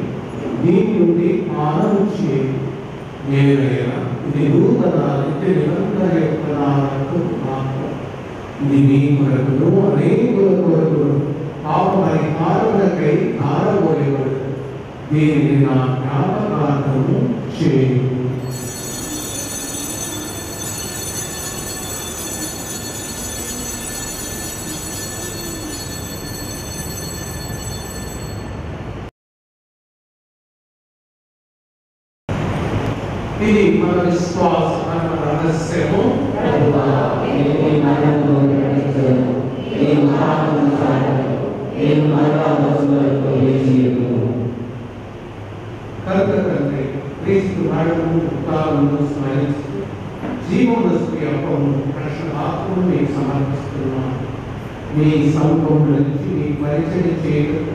దీని నుండి ఆనందం చేయండి. ఏదైనా ఇది నూతన నిత్య నిరంతర యొక్క నా రక్తపు పాత్ర. ఇది మీ కొరకును అనేకుల కొరకును పాప పరిహారములకై ధారపోయబడు. దీనిని నా జ్ఞాపకార్థము చేయండి. ఇది మన విశ్వాస రహస్యము. కనుక తండ్రి క్రీస్తు మరణము ఉత్థానమును స్మరిస్తూ జీవోన్నతి అప్పము ప్రశ్నాత్మను మీకు సమర్పిస్తున్నాను. మీ సముఖం నుంచి మీ పరిచయం చేయడం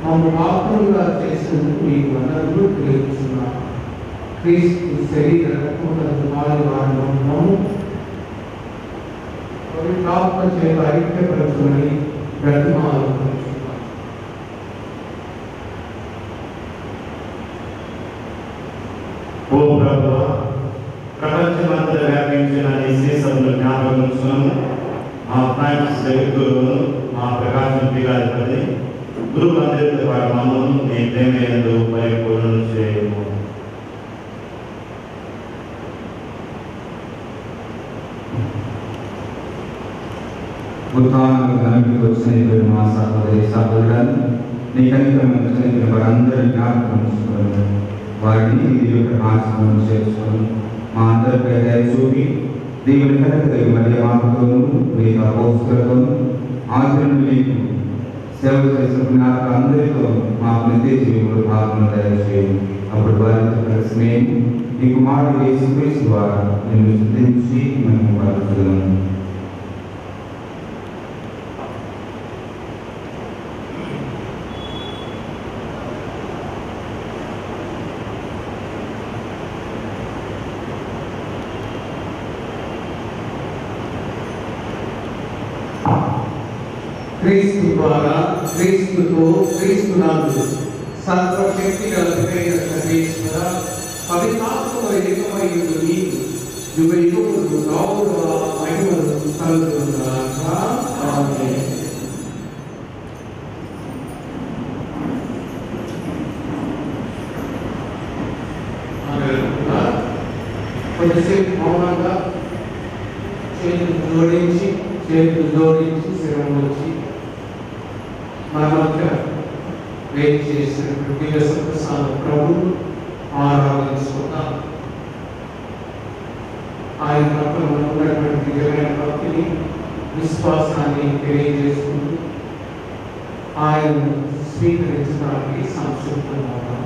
మమ్మ పాత్రలుగా చేసినందుకు మీకు వందనములు తెలుపుతున్నాను. క్రీస్తు శరీర రక్తములకు పాలువారము పవిత్రాత్మ చేత ఐక్యపరచుమని బ్రతిమాలుతున్నాను. ఓ ప్రభువా, ప్రపంచమంతా వ్యాపించిన నీ శ్రీసభను జ్ఞాపకం మా ఫ్రాన్సిస్ జగద్గురువును మా ప్రకాశం పీఠాధిపతిని గురువులందరితో పాటు మమ్మల్ని నీ ప్రేమయందు పరిపూర్ణ చేయము. ఉత్థానానికి నమ్మికి వచ్చిన మా సహోదరి సహోదరులను నీ కనికరమైన చనిపోయిన వారందరి జ్ఞాపకం ఉంచుకోవాలి. వారిని నీ దివ్య ప్రకాశం చేసుకొని మా అందరిపై దయ చూపి దేవుని కనుక మరి మాటతోనూ మిగతా అపోస్తులతోనూ ఆచరణ మీకు సేవ చేసిన జ్ఞాపకం అందరితో మాకు నిత్య జీవులు భాగం దయచేయండి. అప్పుడు వారితో కలిసి మేము నీ కుమారుడు యేసుక్రీస్తు ద్వారా నిన్ను స్తుతించి మేము పరచుదాము. క్రీస్తు ద్వారా క్రీస్తుతో క్రీస్తునందు సర్వశక్తి కలిగిన సర్వేశ్వర పవిత్రాత్మ ఏకమైనది నీకు యుగయుగములు గౌరవ మహిమలు కలుగునుగాక. ఆమేన్. కొద్దిసేపు మౌనంగా చేతులు జోడించి శిరం వచ్చి మన మధ్య వేచి చేసినటువంటి దివ్య సత్ప్రసాద ప్రభువు ఆరాధించుకుందాం. ఆయన పట్ల ఉన్నటువంటి దివ్యమైన భక్తిని విశ్వాసాన్ని తెలియజేసుకుంటూ ఆయన స్వీకరించడానికి సంసిద్ధమవుతాం.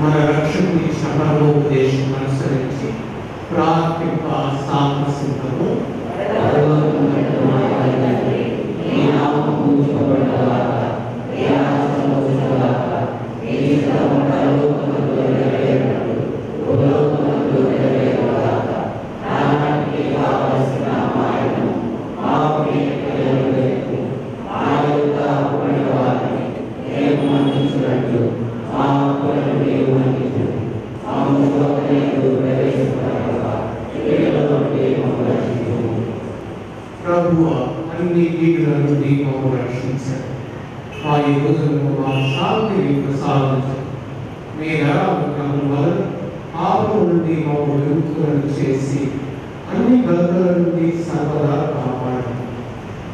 మన రక్షకుని శరణోపదేశం అనుసరించి ప్రార్థింప సాహసిద్దాము. ప్రభువ అన్ని కీడుల నుండి మమ్మల్ని రక్షించండి. ఆ ఈ రోజుల్లో మా శాంతిని ప్రసాదించండి. మీ నరాలను వలన పాపం నుండి మమ్మల్ని విముక్తులను చేసి అన్ని గంటల నుండి సర్వదా కాపాడండి.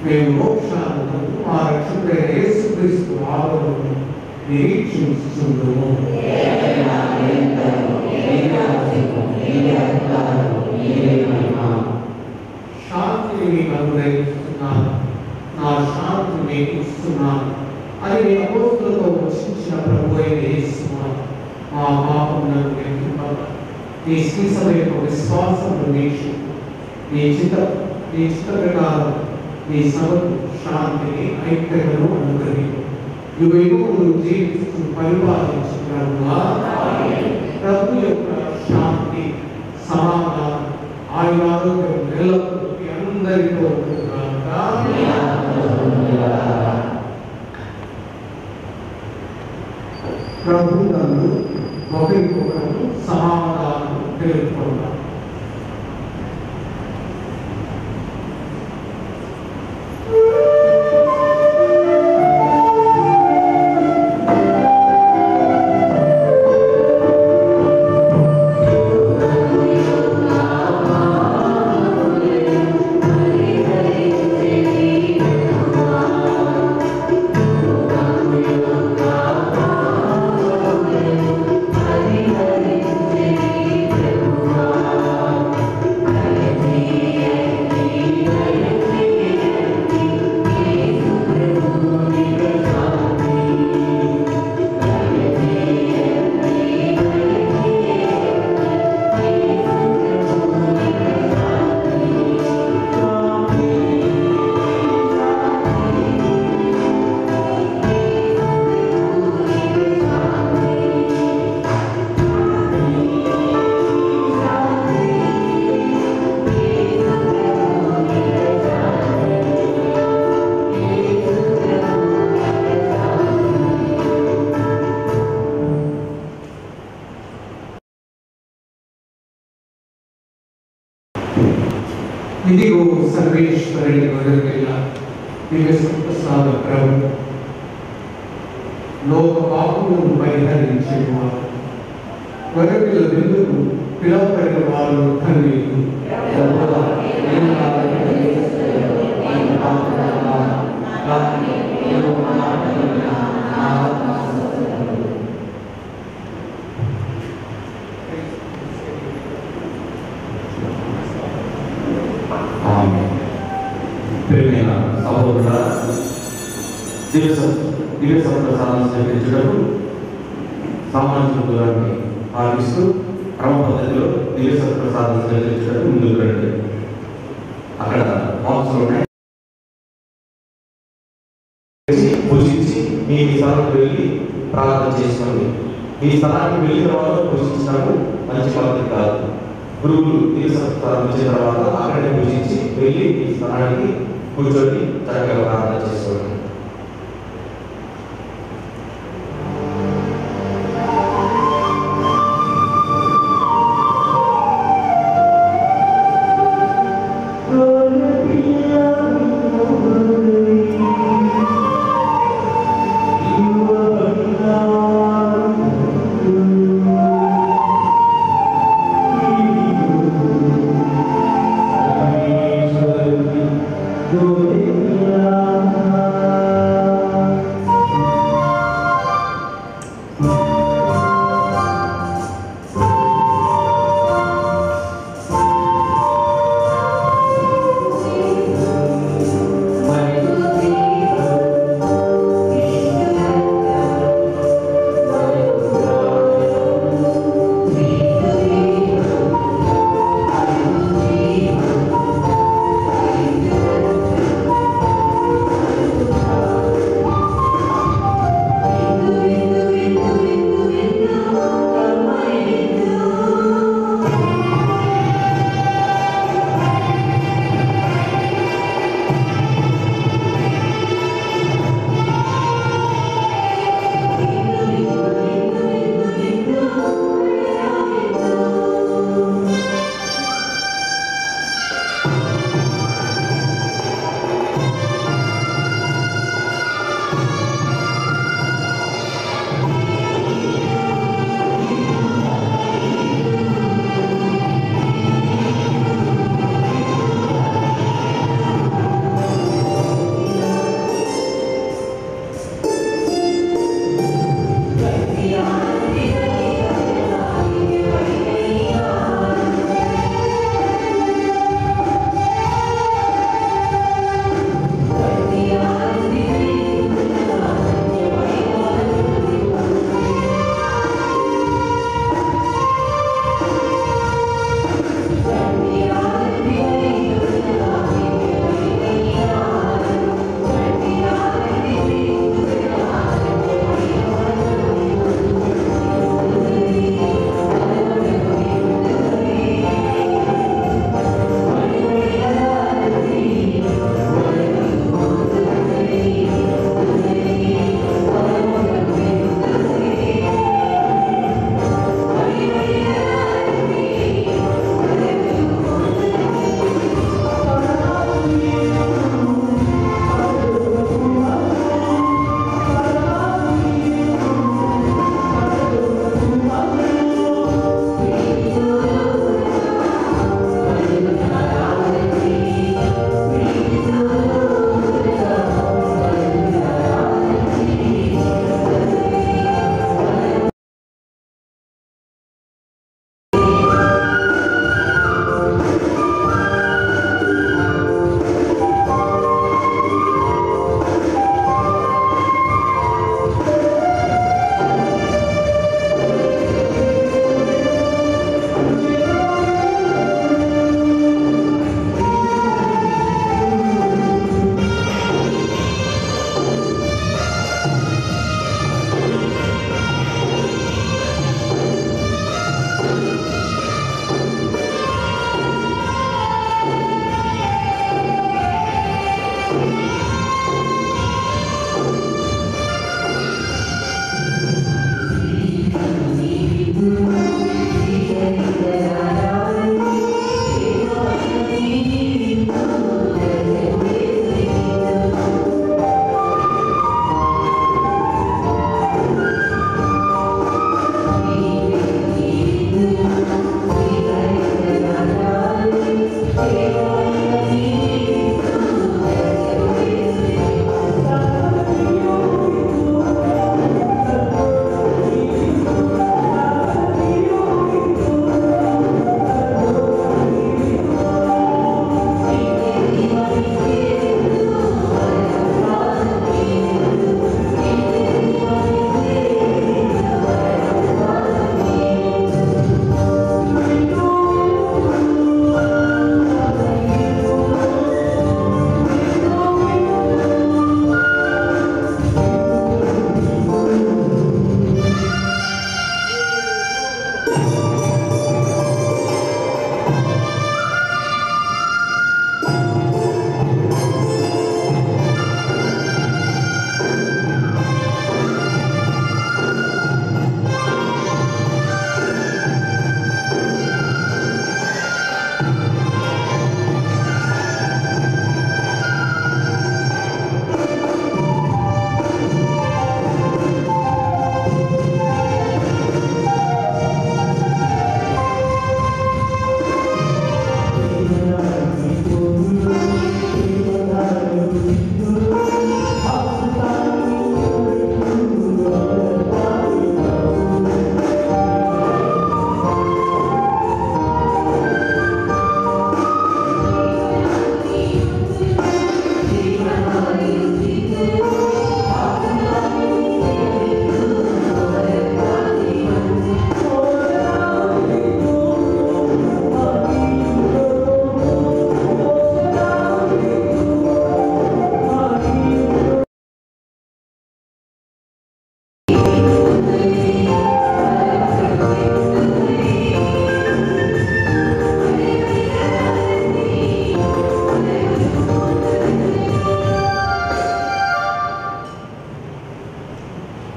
మేము మోక్షాలను మా రక్షకుడైన యేసుక్రీస్తు ఆదరణను నిరీక్షించుచున్నాము. శాంతిని మీకు అనుగ్రహిస్తున్నాను, నా శాంతిని మీకు ఇస్తున్నాను అని మీ అపోస్తులతో వచించిన ప్రభు అయిన యేసు మా పాపములను లెక్కింపక నీ శ్రీసభకు విశ్వాసము నీక్షి నీ చిత్త ప్రకారం నీ సభకు శాంతిని ఐక్యతను అనుగ్రహించు. యుగయుగములు జీవిస్తూ పరిపాలించు ప్రభువా. ప్రభు యొక్క శాంతి సమాధానం ఆయురారోగ్యం ఎల్లప్పుడూ అందరితో ప్రభు నన్ను ఒకరికొకరు సమాధానం తెలుపుకున్నాను. ఇదిగో సర్వేశ్వరుని వదలికెళ్ళ దివ్యప్రసాద ప్రభు లోక పాపములను పరిహరించేవారు. వరపిల్ల బిందుకు పిలవబడిన వారు ధన్యులు. ప్రియమైన సహోదరుల దివ్య ప్రసాదాన్ని స్వీకరించుటకు సామాజిక దూరాన్ని పాటిస్తూ క్రమ పద్ధతిలో దివ్య ప్రసాదాన్ని స్వీకరించుటకు ముందుకు రండి. అక్కడ బాక్సులు ఉన్నాయి, పూజించి మీ స్థలానికి వెళ్ళి ప్రార్థన చేసుకోండి. ఈ స్థలానికి వెళ్ళిన వాళ్ళు పూజించడానికి మంచి పద్ధతి కాదు. గురువులు దివ్య ప్రసాదం ఇచ్చిన తర్వాత అక్కడే పూజించి వెళ్ళి ఈ స్థలానికి కూర్చొని చక్కగా ప్రార్థన చేసుకోండి. Gloria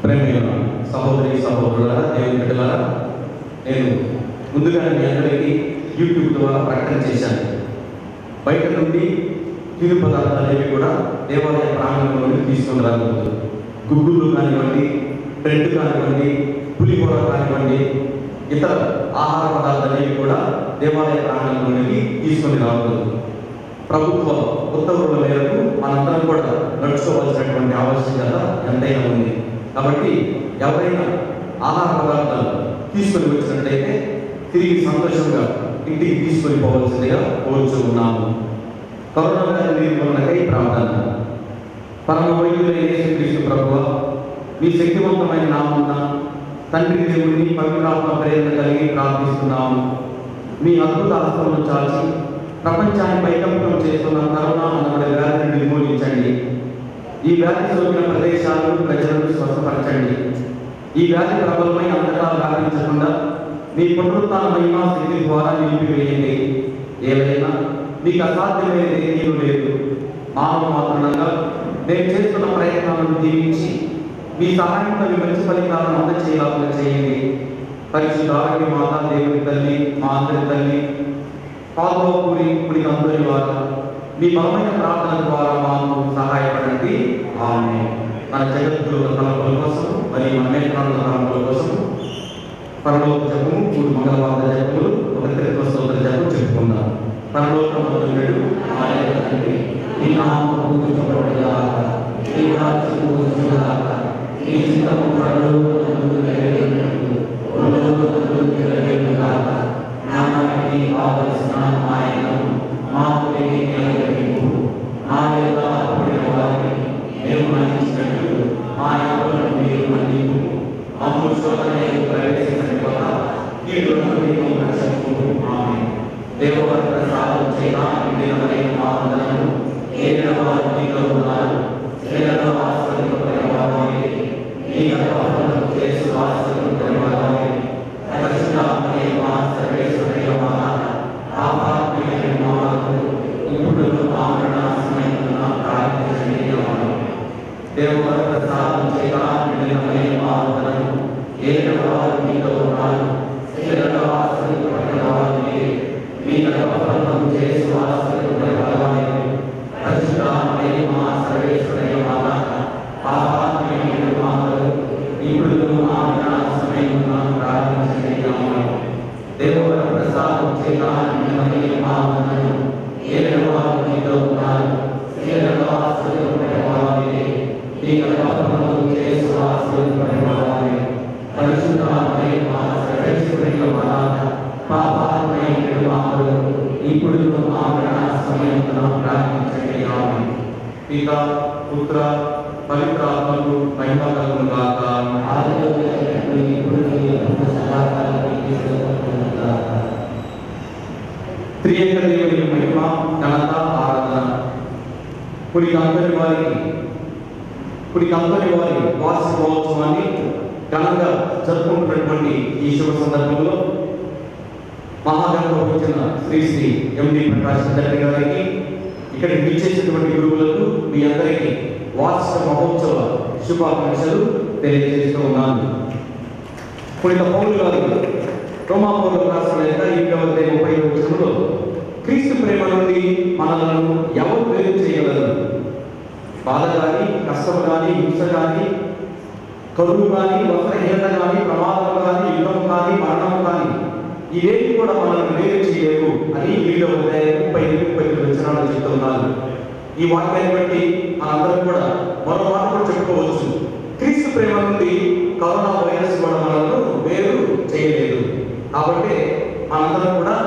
ప్రేమైన సహోదరి సహోదరులారా, దేవుని బిడ్డలారా, నేను ముందుగానే మీ అందరికీ యూట్యూబ్ ద్వారా ప్రకటన చేశాను. బయట నుండి తిరు పదార్థాలు ఏవి కూడా దేవాలయ ప్రాంగణంలోకి తీసుకొని రాకూడదు. గుగ్గులు కానివ్వండి, బ్రెడ్ కానివ్వండి, పులిహోర కానివ్వండి, ఇతర ఆహార పదార్థాలు ఏవి కూడా దేవాలయ ప్రాంగణంలోకి తీసుకొని రాకూడదు. ప్రభుత్వ ఉత్తర్వుల మేరకు మనందరం కూడా నడుచుకోవాల్సినటువంటి ఆవశ్యకత ఎంతైనా ఉంది. కాబట్టి ఎవరైనా ఆహార పదార్థాలు తీసుకొని వచ్చినట్లయితే తిరిగి సంతోషంగా ఇంటికి తీసుకొని పోవాల్సిందిగా కోరుచూ ఉన్నాము. కరోనా వ్యాధి నిర్మూలనకై ప్రార్థన. పరమ వైద్యులైన యేసుక్రీస్తు ప్రభువా, మీ శక్తివంతమైన నామమున తండ్రి దేవుడిని పవిత్రాత్మ ప్రేరణ కలిగి ప్రార్థిస్తున్నాము. మీ అద్భుత హస్తమును చాచి ప్రపంచాన్ని పైకంపం చేస్తున్న కరోనా అన్నబడే వ్యాధిని నిర్మూలించండి. ఈ వ్యాధి సోకిన ప్రదేశాలను ప్రజలను స్వస్థపరచండి. ఈ వ్యాధి ప్రబలమై అంతటా వ్యాపించకుండా మీ పునరుత్థాన మహిమా శక్తి ద్వారా నిలిపివేయండి. ఏదైనా మీకు అసాధ్యమైనది ఏమీ లేదు. మానవ మాత్రంగా నేను చేస్తున్న ప్రయత్నాలను దీవించి మీ సహాయంతో మీ మంచి ఫలితాలను అందచేయాలని చేయండి. పరిశుద్ధ ఆరోగ్య మాత, దేవుని తల్లి, మా అందరి తల్లి, పాల్గొపూరి పుడి అందరి వారు మీ బలమైన ప్రార్థన ద్వారా మాకు సహాయపడండి. ఆమేన్. మన జగద్గురువుల తలంపుల కోసం మరియు మన నేత్రాల తలంపుల కోసం పరలోక జపము, 3 మంగళవార జపములు, 1 త్రిత్వ స్తోత్ర జపం చెప్పుకుందాం. పరలోకమందుండు మా యొక్క తండ్రి, నీ నామము పూజించబడుగాక, నీ రాజ్యము వచ్చుగాక, నీ చిత్తము పరలోకమందు నెరవేరునట్లు భూలోకమందు నెరవేరుగాక. నానాటికి కావలసిన ఆయనను మాకు అనుగ్రహించు. మా యొక్క అప్పుడైన వారిని మేము మన్నించినట్లు మా అప్పులను మీరు మన్నించు. మమ్ము శోధనకు ప్రవేశించకుండా కీడులను మేము రక్షించు. ఆమేన్. దేవవర ప్రసాదం చేత నిండిన మా వందనము ఏలిన వారు మీలో ఉన్నారు. స్త్రీలలో ఆశ్రయింపబడిన వారే, మీ గర్భఫలము యేసు ఆశ్రయింపబడిన వారే. పరిశుద్ధాత్మనే మా సర్వేశ్వరుడైన మా నాథ, పాపాత్ములైన మాకు ఇప్పుడు మా మరణ సమయమున ప్రార్థించండి. ఆమేన్. దేవవర ప్రసాదం చేత నిండిన మా వందనము ఏలిన వారు మీలో ఉన్నారు. స్త్రీలలో ఆశ్రయింపబడిన వారే, మీ గర్భఫలము యేసు ఆశ్రయింపబడిన వారే. పరిశుద్ధాత్మనే మా సర్వేశ్వరుడైన మా నాథ, పాపాత్ములైన మాకు ఇప్పుడు మా మరణ సమయమున ప్రార్థించండి. ఆమేన్. దేవవర ప్రసాదం చేత నిండిన మా వందనము ఏలిన వారు మీలో ఉన్నారు. స్త్రీలలో ఆశ్రయింపబడిన వారే, మీ గర్భఫలము యేసు ఆశ్రయింపబడిన వారే. పరిశుద్ధాత్మనే మా సర్వేశ్వరుడైన మా నాథ, పాపాత్ములైన మాకు ఇప్పుడు మా మరణ సమయమున ప్రార్థించండి. ఆమేన్. పితా, పుత్ర, పవిత్రాత్మకు మహిమ కలుగును గాక. ఆదిలో కలిగినట్లు ఇప్పుడు ఎప్పుడు సదాకాలం కలుగును గాక. త్రియేక దేవుని మహిమ, ఘనత, ఆరాధన. పుడి కంపెనీ వారి వార్షికోత్సవాన్ని ఘనంగా జరుపుకుంటున్నటువంటి ఈ శుభ సందర్భంలో మహాగణపతించిన శ్రీ శ్రీ ఎండి ప్రకాశ్ తండ్రి గారికి, ఇక్కడికి విచ్చేసినటువంటి గురువులకు, మీ అందరికీ వార్షిక మహోత్సవ శుభాకాంక్షలు తెలియజేస్తూ ఉన్నాను. పుణిత పౌలు గారు రోమా పౌరులు రాసిన 7:30 వచనంలో క్రీస్తు ప్రేమ నుండి మనలను ఎవరు వేరు చేయగలరు? బాధ కానీ, కష్టం కానీ, హింస కానీ, కరువు కానీ, వస్త్రహీనత కానీ, ప్రమాదం కానీ, యుద్ధం కానీ, మరణం కానీ, ఇవేవి కూడా మనల్ని వేరు చేయలేవు అని 7:30 వచనాలు చెప్తున్నారు. ఈ వాక్యాన్ని బట్టి మనందరం కూడా మరో మాట కూడా చెప్పుకోవచ్చు. క్రీస్తు ప్రేమ నుండి కరోనా వైరస్ కూడా మనల్ని వేరు చేయలేదు. కాబట్టి మనందరం కూడా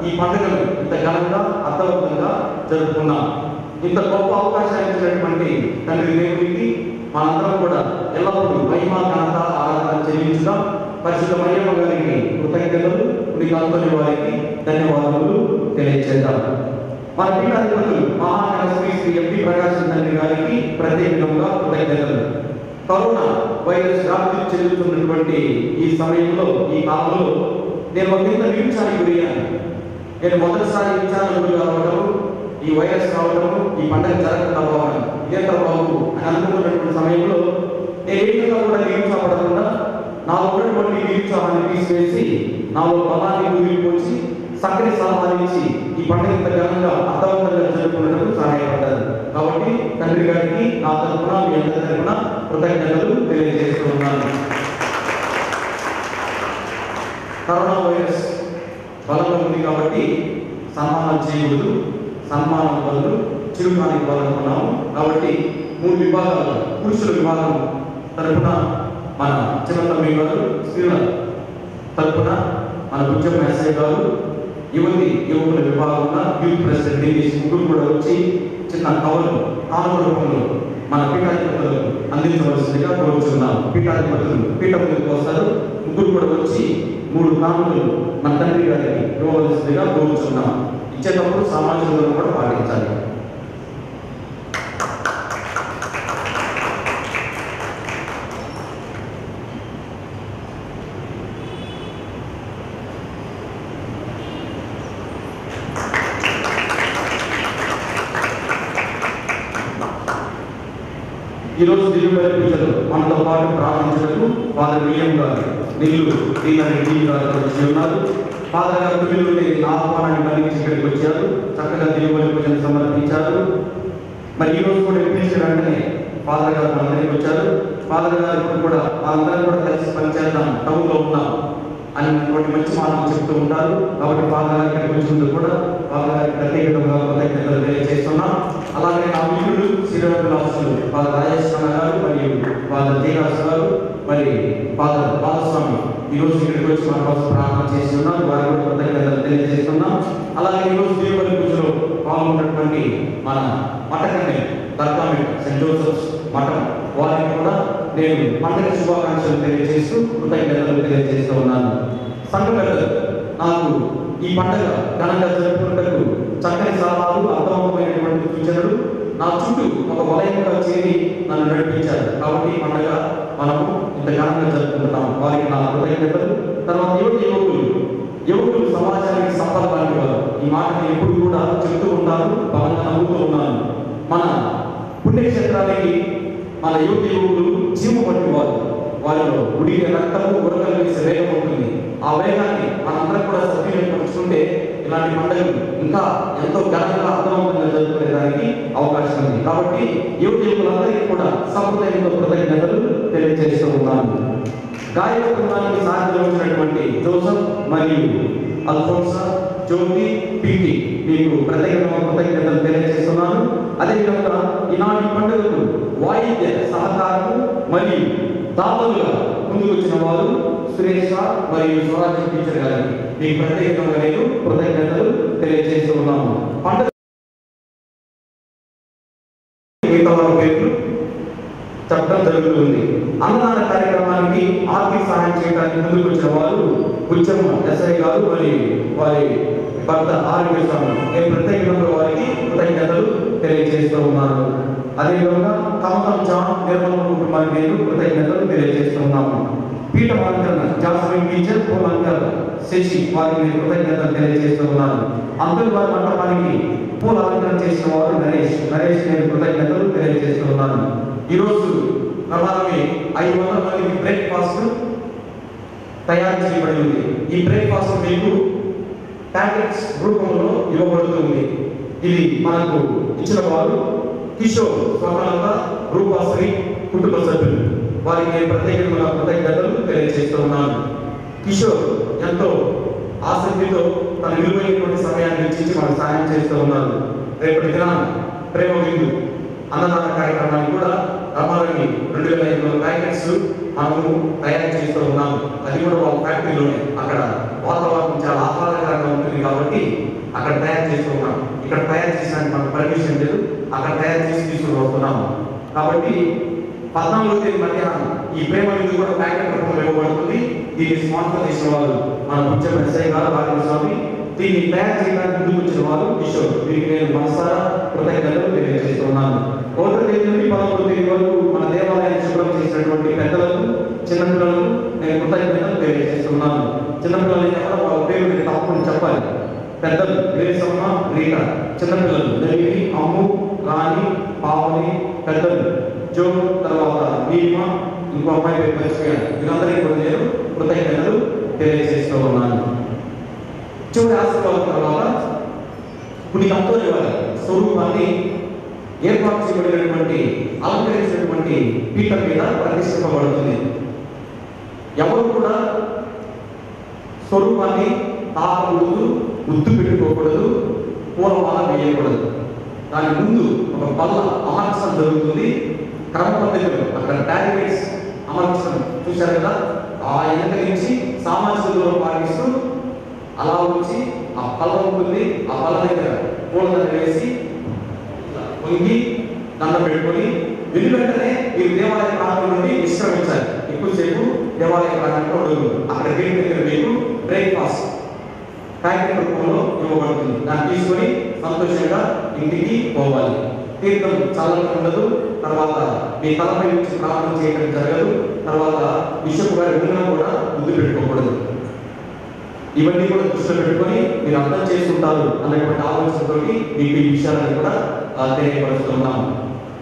ఈ పండుగను ఇంత ఘనంగా, అర్థవంతంగా జరుపుకున్నాం. ఇంత గొప్ప అవకాశాన్ని ఇచ్చినటువంటి తండ్రి దేవుడికి మనందరం కూడా ఎల్లప్పుడూ మహిమ, ఘనత, ఆరాధన చెల్లించుదాం. పరిశుద్ధ మరియమ్మ గారికి కృతజ్ఞతలు, మీ కంపెనీ వారికి ధన్యవాదములు తెలియజేద్దాం. మన పీఠాధిపతులు మహాగణ శ్రీ శ్రీ ఎంపీ ప్రకాశం తండ్రి గారికి ప్రత్యేకంగా కృతజ్ఞతలు. కరోనా వైరస్ వ్యాప్తి చెందుతున్నటువంటి ఈ సమయంలో, ఈ కాలంలో నేను ఒక ఇంత నిమిషానికి గురయ్యాను. నేను మొదటిసారి విచారణ గురి కావడం, ఈ వైరస్ రావడం, ఈ పండుగ జరగకపోవడం, ఇదేంత బాబు అని అనుకుంటున్నటువంటి సమయంలో నేను ఏ విధంగా కూడా చక్కని సలహాలు ఇచ్చి ఈ పండుగ ఇంత ఘనంగా అర్థవంతంగా జరుపుకునేందుకు సహాయపడ్డారు. కాబట్టి తండ్రి గారికి నా తరఫున మీ అందరి తరఫున కృతజ్ఞతలు తెలియజేస్తున్నాను. కరోనా వైరస్ బలంగా ఉంది కాబట్టి సన్మానం చేయకూడదు, సన్మానం బదులు చిరుకానికి ఇవ్వాలనుకున్నాము. కాబట్టి 3 విభాగాలు, పురుషుల విభాగం తరఫున మన చిన్నతమ్మి గారు, స్త్రీల తరఫున మన పుచ్చమ్మ ఎస్ఐ గారు, యువకుల విభాగంగా యూత్ ప్రెసిడెంట్ డివిజన్ ముగ్గురు కూడా వచ్చి చిన్న కవలు కానుక రూపంలో మన పీఠాధిపతులకు అందించవలసిందిగా కోరుచున్నాం. పీఠాధిపతులు పీఠ ముందుకు వస్తారు. ముగ్గురు కూడా వచ్చి 3 కానుకలు మన తండ్రి గారికి ఇవ్వవలసిందిగా కోరుచున్నాం. ఇచ్చేటప్పుడు సామాజిక దూరం కూడా పాటించాలి. ఈరోజు దివ్యమైన పూజలు మనతో పాటు ప్రారంభించడానికి ఫాదర్ విలియం గారు, నిల్లు దీనారెడ్డి గారు వచ్చి ఉన్నారు. ఫాదర్ గారు పిల్లలు ఆహ్వానాన్ని కలిగించి ఇక్కడికి వచ్చారు. చక్కగా దివ్యమైన పూజలు సమర్పించారు. మరి ఈరోజు కూడా పిలిచిన వెంటనే ఫాదర్ గారు మన దగ్గరికి వచ్చారు. ఫాదర్ గారు ఇప్పుడు కూడా వాళ్ళందరూ కూడా కలిసి పనిచేద్దాం, టౌన్లో ఉన్నాం అనేటువంటి మంచి మాటలు చెప్తూ ఉంటారు. కాబట్టి ఫాదర్ గారి ఇక్కడికి వచ్చినందుకు కూడా ఫాదర్ గారికి ప్రత్యేకంగా కృతజ్ఞతలు తెలియజేస్తున్నాం. అలాగే నా మిత్రులు శ్రీరాములు ఫాదర్ రాజేష్ గారు మరియు ఫాదర్ జయరాజ్ గారు మరి ఫాదర్ బాలస్వామి ఈరోజు ఇక్కడికి వచ్చి మన కోసం ప్రార్థన చేసి ఉన్నారు. వారి కూడా కృతజ్ఞతలు తెలియజేస్తున్నాం. అలాగే ఈరోజు దేవుని పూజలో పాల్గొన్నటువంటి మన మఠకన్నే దర్గామిట్ సెయింట్ జోసెఫ్స్ మఠం వారికి కూడా నేను పండుగ శుభాకాంక్షలు తెలియజేస్తూ కృతజ్ఞతలు తెలియజేస్తూ ఉన్నాను. సంఘ పెద్దలు నాకు ఈ పండుగ ఘనంగా జరుపుకున్నట్టు చక్కని సలహాలు, అర్థవంతమైనటువంటి సూచనలు నా చుట్టూ ఒక వలయంగా చేరి నన్ను నడిపించారు. కాబట్టి ఈ పండుగ మనము ఇంత ఘనంగా జరుపుకుంటున్నాం. వారికి నా కృతజ్ఞతలు. తర్వాత యువకులు సమాజానికి సంపద లాంటి వారు. ఈ మాటని ఎప్పుడు కూడా చెప్తూ ఉంటారు, బలంగా నమ్ముతూ ఉన్నాను. మన పుణ్యక్షేత్రానికి మన యువకులు జీవం వంటి వారు. వారిలో ఉడిగే రక్తము ఉరకలు వేసే వేగం ఉంటుంది. ఆ వేగాన్ని మనందరం కూడా సద్వినియోగపరుచుకుంటే ఇలాంటి పండుగలు ఇంకా ఎంతో ఘనంగా అర్థవంతంగా జరుపుకునేదానికి అవకాశం ఉంది. కాబట్టి యువకులందరికీ కూడా సంప్రదాయంతో కృతజ్ఞతలు తెలియజేస్తూ ఉన్నాను. గాయక బృందానికి సాయంత్రం వచ్చినటువంటి జోసఫ్ మరియు అల్ఫోన్సా, జ్యోతి, పీటి మీకు ప్రత్యేకంగా కృతజ్ఞతలు తెలియజేస్తున్నాను. అదేవిధంగా ఈనాటి పండుగకు వాయిద్య సహకారము మరియు దాతలుగా ముందుకు వచ్చిన వారు సురేష్ మరియు స్వరాజ్య టీచర్ గారికి మీకు ప్రత్యేకంగా నేను కృతజ్ఞతలు తెలియజేస్తూ ఉన్నాము. పండుగ పేర్లు చెప్పడం జరుగుతుంది. అన్నదాన కార్యక్రమానికి ఆర్థిక సహాయం చేయడానికి ముందుకు వచ్చిన వారు పుచ్చమ్మ ఎస్ఐ గారు మరియు వారి భర్త ఆరోగ్య స్వామి. నేను ప్రత్యేకంగా వారికి కృతజ్ఞతలు తెలియజేస్తూ ఉన్నాను. అదేవిధంగా కమతం జాన్ నిర్మల కుటుంబానికి నేను కృతజ్ఞతలు తెలియజేస్తూ ఉన్నాము. పీఠ అలంకరణ జాస్మిన్ టీచర్, పూలంకర్ శశి వారికి నేను కృతజ్ఞతలు తెలియజేస్తూ ఉన్నాను. అందరూ వారి మండపానికి పూల అలంకరణ చేసిన వారు నరేష్ నేను కృతజ్ఞతలు తెలియజేస్తూ ఉన్నాను. ఈరోజు ప్రధానమే 500 మందికి బ్రేక్ఫాస్ట్ తయారు చేయబడి ఉంది. ఈ బ్రేక్ఫాస్ట్ మీకు ప్యాకెట్స్ రూపంలో ఇవ్వబడుతుంది. ఇది మనకు ఇచ్చిన వారు కిషోర్, స్వప్నలత, రూపాశ్రీ కుటుంబ సభ్యులు. వారికి నేను ప్రత్యేకంగా కృతజ్ఞతలు తెలియజేస్తూ ఉన్నాను. కిషోర్ ఎంతో ఆసక్తితో తన విలువైనటువంటి సమయాన్ని వెచ్చించి మనకు సహాయం చేస్తూ ఉన్నారు. రేపటి దినాన ప్రేమ విందు అన్నదాన కార్యక్రమాన్ని కూడా రమారమి 2500 ప్యాకెట్స్ మనము తయారు చేస్తూ ఉన్నాము. అది కూడా వాళ్ళ ఫ్యాక్టరీలోనే. అక్కడ వాతావరణం చాలా ఆహ్లాదకరంగా ఉంటుంది కాబట్టి అక్కడ తయారు చేస్తూ ఉన్నాం. ఇక్కడ తయారు చేసడానికి మనకు పర్మిషన్ లేదు. అక్కడ తయారు చేసి తీసుకుని వస్తున్నాము. కాబట్టి 14వ తేదీ మధ్యాహ్నం ఈ ప్రేమ విందు కూడా ప్యాకెట్ రూపంలో ఇవ్వబడుతుంది. దీన్ని స్పాన్సర్ చేసిన వారు మన పుచ్చమ్మ ఎస్ఐ గారు, ఆరోగ్య స్వామి. దీన్ని తయారు చేయడానికి ముందుకు వచ్చిన వారు కిషోర్. వీరికి నేను మనసారా కృతజ్ఞతలు తెలియజేస్తున్నాను. 1వ తేదీ నుండి 11వ తేదీ వరకు మన దేవాలయాన్ని శుభ్రం చేసినటువంటి పెద్దలకు, చిన్నపిల్లలకు నేను కృతజ్ఞతలు తెలియజేస్తున్నాను. చిన్నపిల్లలు చెప్పడం వాళ్ళ పేరు నేను తప్పకుండా చెప్పాలి. పెద్దలు వేసమ్మ, రీటా. చిన్నపిల్లలు దేవి, అమ్ము, రాణి, పావని. పెద్దలు జో, తర్వాత నీలిమ, ఇంకో అమ్మాయి పేరు మర్చిపోయాను. వీరందరికీ కూడా నేను కృతజ్ఞతలు తెలియజేస్తూ ఉన్నాను. చివరి ఆశీర్వాదం తర్వాత పునీత అంతోని వారి స్వరూపాన్ని ఏర్పాటు చేయబడినటువంటి అలంకరించినటువంటి పీఠం మీద ప్రతిష్ఠింపబడుతుంది. ఎవరు కూడా స్వరూపాన్ని తాకకూడదు, గుర్తు పెట్టుకోకూడదు, పూలమాల వేయకూడదు. దాని ముందు ఒక బల్ల అమర్చడం జరుగుతుంది. క్రమ పద్ధతిలో అక్కడ టారిగేట్స్ అమర్చడం చూశారు కదా, ఆ వెనక నుంచి సామాజిక దూరం పాటిస్తూ అలా వచ్చి ఆ బల్ల ఉంటుంది. ఆ బల్ల దగ్గర పూలదండ వేసి పొంగి దండ పెట్టుకొని వెంటనే మీరు దేవాలయ ప్రాంతం నుండి విశ్రమించాలి. ఎక్కువసేపు దేవాలయ ప్రాంతంలో ఉండదు. అక్కడ గేట్ దగ్గర మీకు బ్రేక్ఫాస్ట్ ప్యాకెట్ రూపంలో ఇవ్వబడుతుంది. దాన్ని తీసుకొని సంతోషంగా ఇంటికి పోవాలి. తీర్థం చల్లగా ఉండదు. తర్వాత మీ తలపై నుంచి ప్రార్థన చేయడం జరగదు. తర్వాత బిషప్ గారి ఉండినా కూడా ముందు పెట్టుకోకూడదు. ఇవన్నీ కూడా దృష్టిలో పెట్టుకొని మీరు అర్థం చేసుకుంటారు అన్నటువంటి ఆలోచనతో మీకు ఈ విషయాలను కూడా తెలియపరుస్తున్నాము.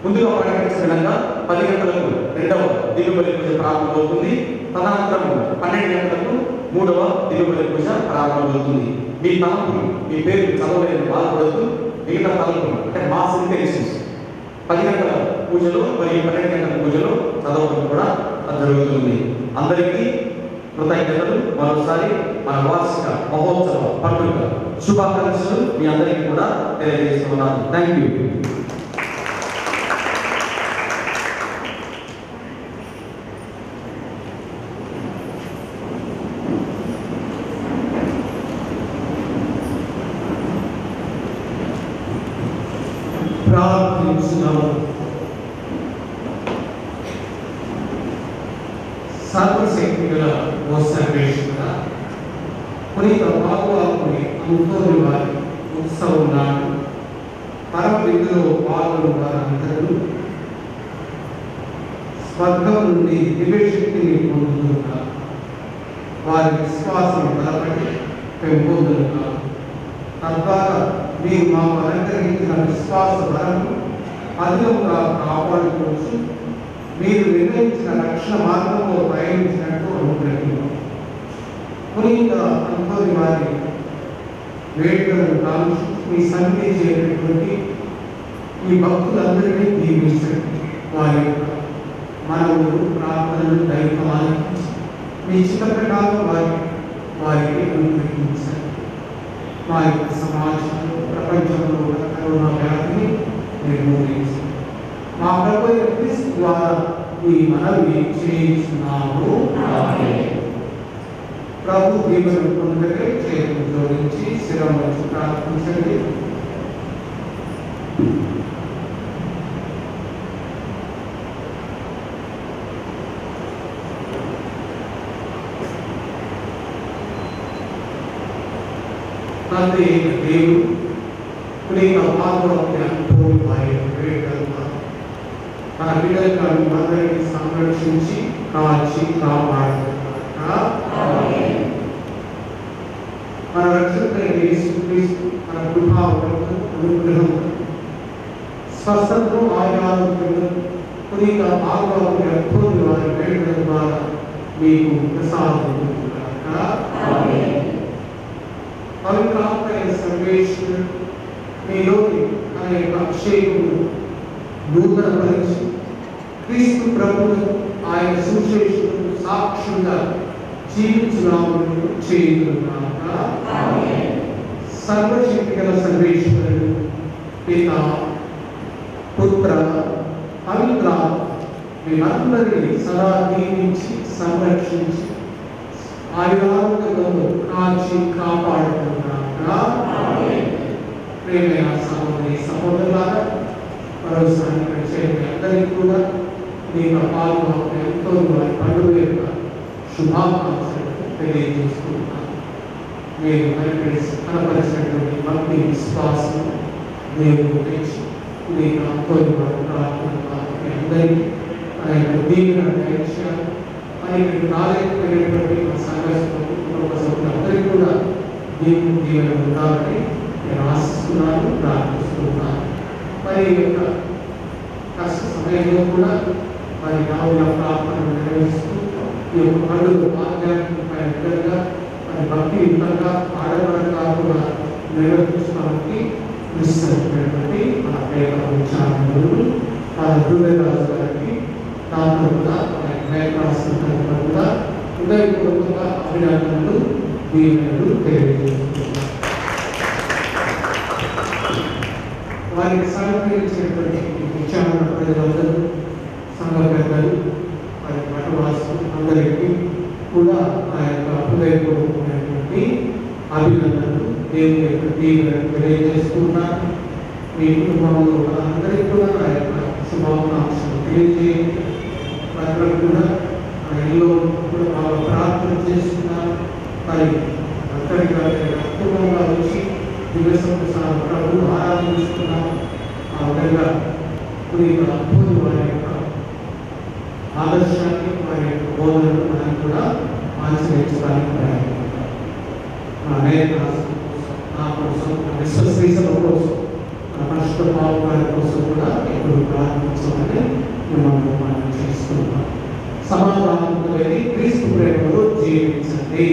ముందుగా ప్రకటించిన విధంగా 10 గంటలకు 2వ దివ్యబలి పూజ ప్రారంభమవుతుంది. తదనంతరం 12 గంటలకు 3వ దివ్యబలి పూజ ప్రారంభమవుతుంది. మీ తలంపులు, మీ పేరు చదవలేని బాధపడద్దు. మిగతా తలంపులు అంటే మాస్ ఇంటెన్షన్స్ 10 గంటల పూజలో మరియు 12 గంటల పూజలో చదవడం కూడా జరుగుతుంది. అందరికీ కృతజ్ఞతలు. మరోసారి మన వార్షిక మహోత్సవ పండుగ శుభాకాంక్షలు మీ అందరికీ కూడా తెలియజేస్తున్నాను. Thank you. ప్రార్థించుదాము. సర్వశక్తి గల ఓ సర్వేశ్వర, పునీత పాల్గొని అంతోని వారి ఉత్సవం నాడు పరవిధిలో పాల్గొని వారందరూ స్వర్గం నుండి దివ్యశక్తిని పొందుతున్నారు. వారి విశ్వాసం బలపడి పెంపొందుతున్నారు. తద్వారా మీరు మాకు అనుగ్రహించిన విశ్వాస బలను అధికంగా కాపాడుకోవచ్చు. మీరు నిర్ణయించిన రక్షణ మార్గంలో ప్రయాణించినట్టు అనుగ్రహించారు. పునీత అంతోని వారి వేడుకలను కాల్చి మీ సన్నిధి చేసినటువంటి ఈ భక్తులందరినీ దీవించండి. వారి యొక్క మనవులు ప్రార్థనలు దైవాన్ని మీ చిత్త ప్రకారం వారికి అనుగ్రహించండి. మా యొక్క సమాజంలో ప్రపంచంలో కరోనా వ్యాధిని నిర్మూలించండి. మా ప్రభు క్రీస్తు ద్వారా ఈ మనవి చేయించున్నాము. ప్రభు దీవెనలు పొందకే చేతులు జోడించి శిరం వచ్చి ప్రార్థించండి. తండ్రి దేవుడు పునీత పాల్గొని అంతోని వారి వేడుకలు మన బిడ్డలను అందరినీ సంరక్షించి కాచి కాపాడుతున్నారు. మన రక్షకుడైన యేసుక్రీస్తు మన అనుగ్రహం స్వస్థతను ఆరోగ్యంలో పునీత పాల్గొని అంతోని వారి వేడుకల ద్వారా మీకు ప్రసాదించుతున్నారు. పవిత్రాత్మైన సర్వేశ్వరుడు మీలోని ఆయన యొక్క అభిషేకమును నూతనపరిచి క్రీస్తు ప్రభువును ఆయన సుశేషుడు సాక్షులుగా జీవించున్నామని చేయుచున్నాక సర్వశక్తి గల సర్వేశ్వరుడు పిత పుత్ర పవిత్ర మీరందరినీ సదా దీవించి సంరక్షించి ఆయురారోగ్యంలో కాచి కాపాడుతున్నాక ప్రేమైన సహోదరి సహోదరులారా, మరోసారి అందరికీ కూడా నేను పాల్గొనే ఎంతో వారి పండుగ యొక్క శుభాకాంక్షలు తెలియజేసుకుంటున్నాను. నేను కనపరిచినటువంటి భక్తి విశ్వాసం దేవుడు తెచ్చి నేను అంతోని వారి ప్రార్థన అందరికీ ఆయన దీవెన దయచేయాలి. ఆయనకి రాలేకపోయినటువంటి మా సంఘస్థులందరికీ కూడా దేవుడు దీవెన ఉండాలని నేను ఆశిస్తున్నాను, ప్రార్థిస్తున్నాను. మరి యొక్క కష్ట సమయంలో కూడా మరి రావుల ప్రార్థనలు నిర్వహిస్తూ ఈ యొక్క పండుగ ఆధ్యాత్మికమైన విధంగా మరి భక్తియుతంగా ఆడపడంగా నిర్వర్తించడానికి విస్తరించినటువంటి మన పేద విచారణలు ఆ హృదయరాజు గారికి దాంట్లో కూడా మేఘరాజు కూడా హృదయపూర్వకంగా అభినందనలు దీవెనలు తెలియజేస్తున్నారు. వారికి సహకరించినటువంటి విచారణ ప్రజలందరూ సంఘ పెద్దలు వారి పట్టవాసులు అందరికీ కూడా ఆ యొక్క హృదయపూర్వకమైనటువంటి అభినందనలు దేవుని యొక్క దీవెనలు తెలియజేస్తున్నారు. మీ కుటుంబంలో అందరికీ కూడా ఆ యొక్క శుభాకాంక్షలు తెలియజేయండి. అందరూ కూడా ఆ ఇల్లు కూడా బాగా ప్రార్థన చేస్తున్నారు. మరి ఒక్కరిగా కుటుంబంగా వచ్చి దివసం ప్రభు ఆరాధిస్తున్నాం. ఆ విధంగా అద్భుత వారి యొక్క ఆదర్శాన్ని వారి యొక్క బోధనలు మనం కూడా ఆచరించడానికి ప్రయత్నిస్తాం. నా నా కోసం విశ్వశ్రీసభ కోసం మన పరిశుద్ధ బాబు గారి కోసం కూడా ఇప్పుడు ప్రార్థించమని మిమ్మల్ని మనం చేస్తున్నాం. సమాధానం క్రీస్తు ప్రేమలో జీవించండి.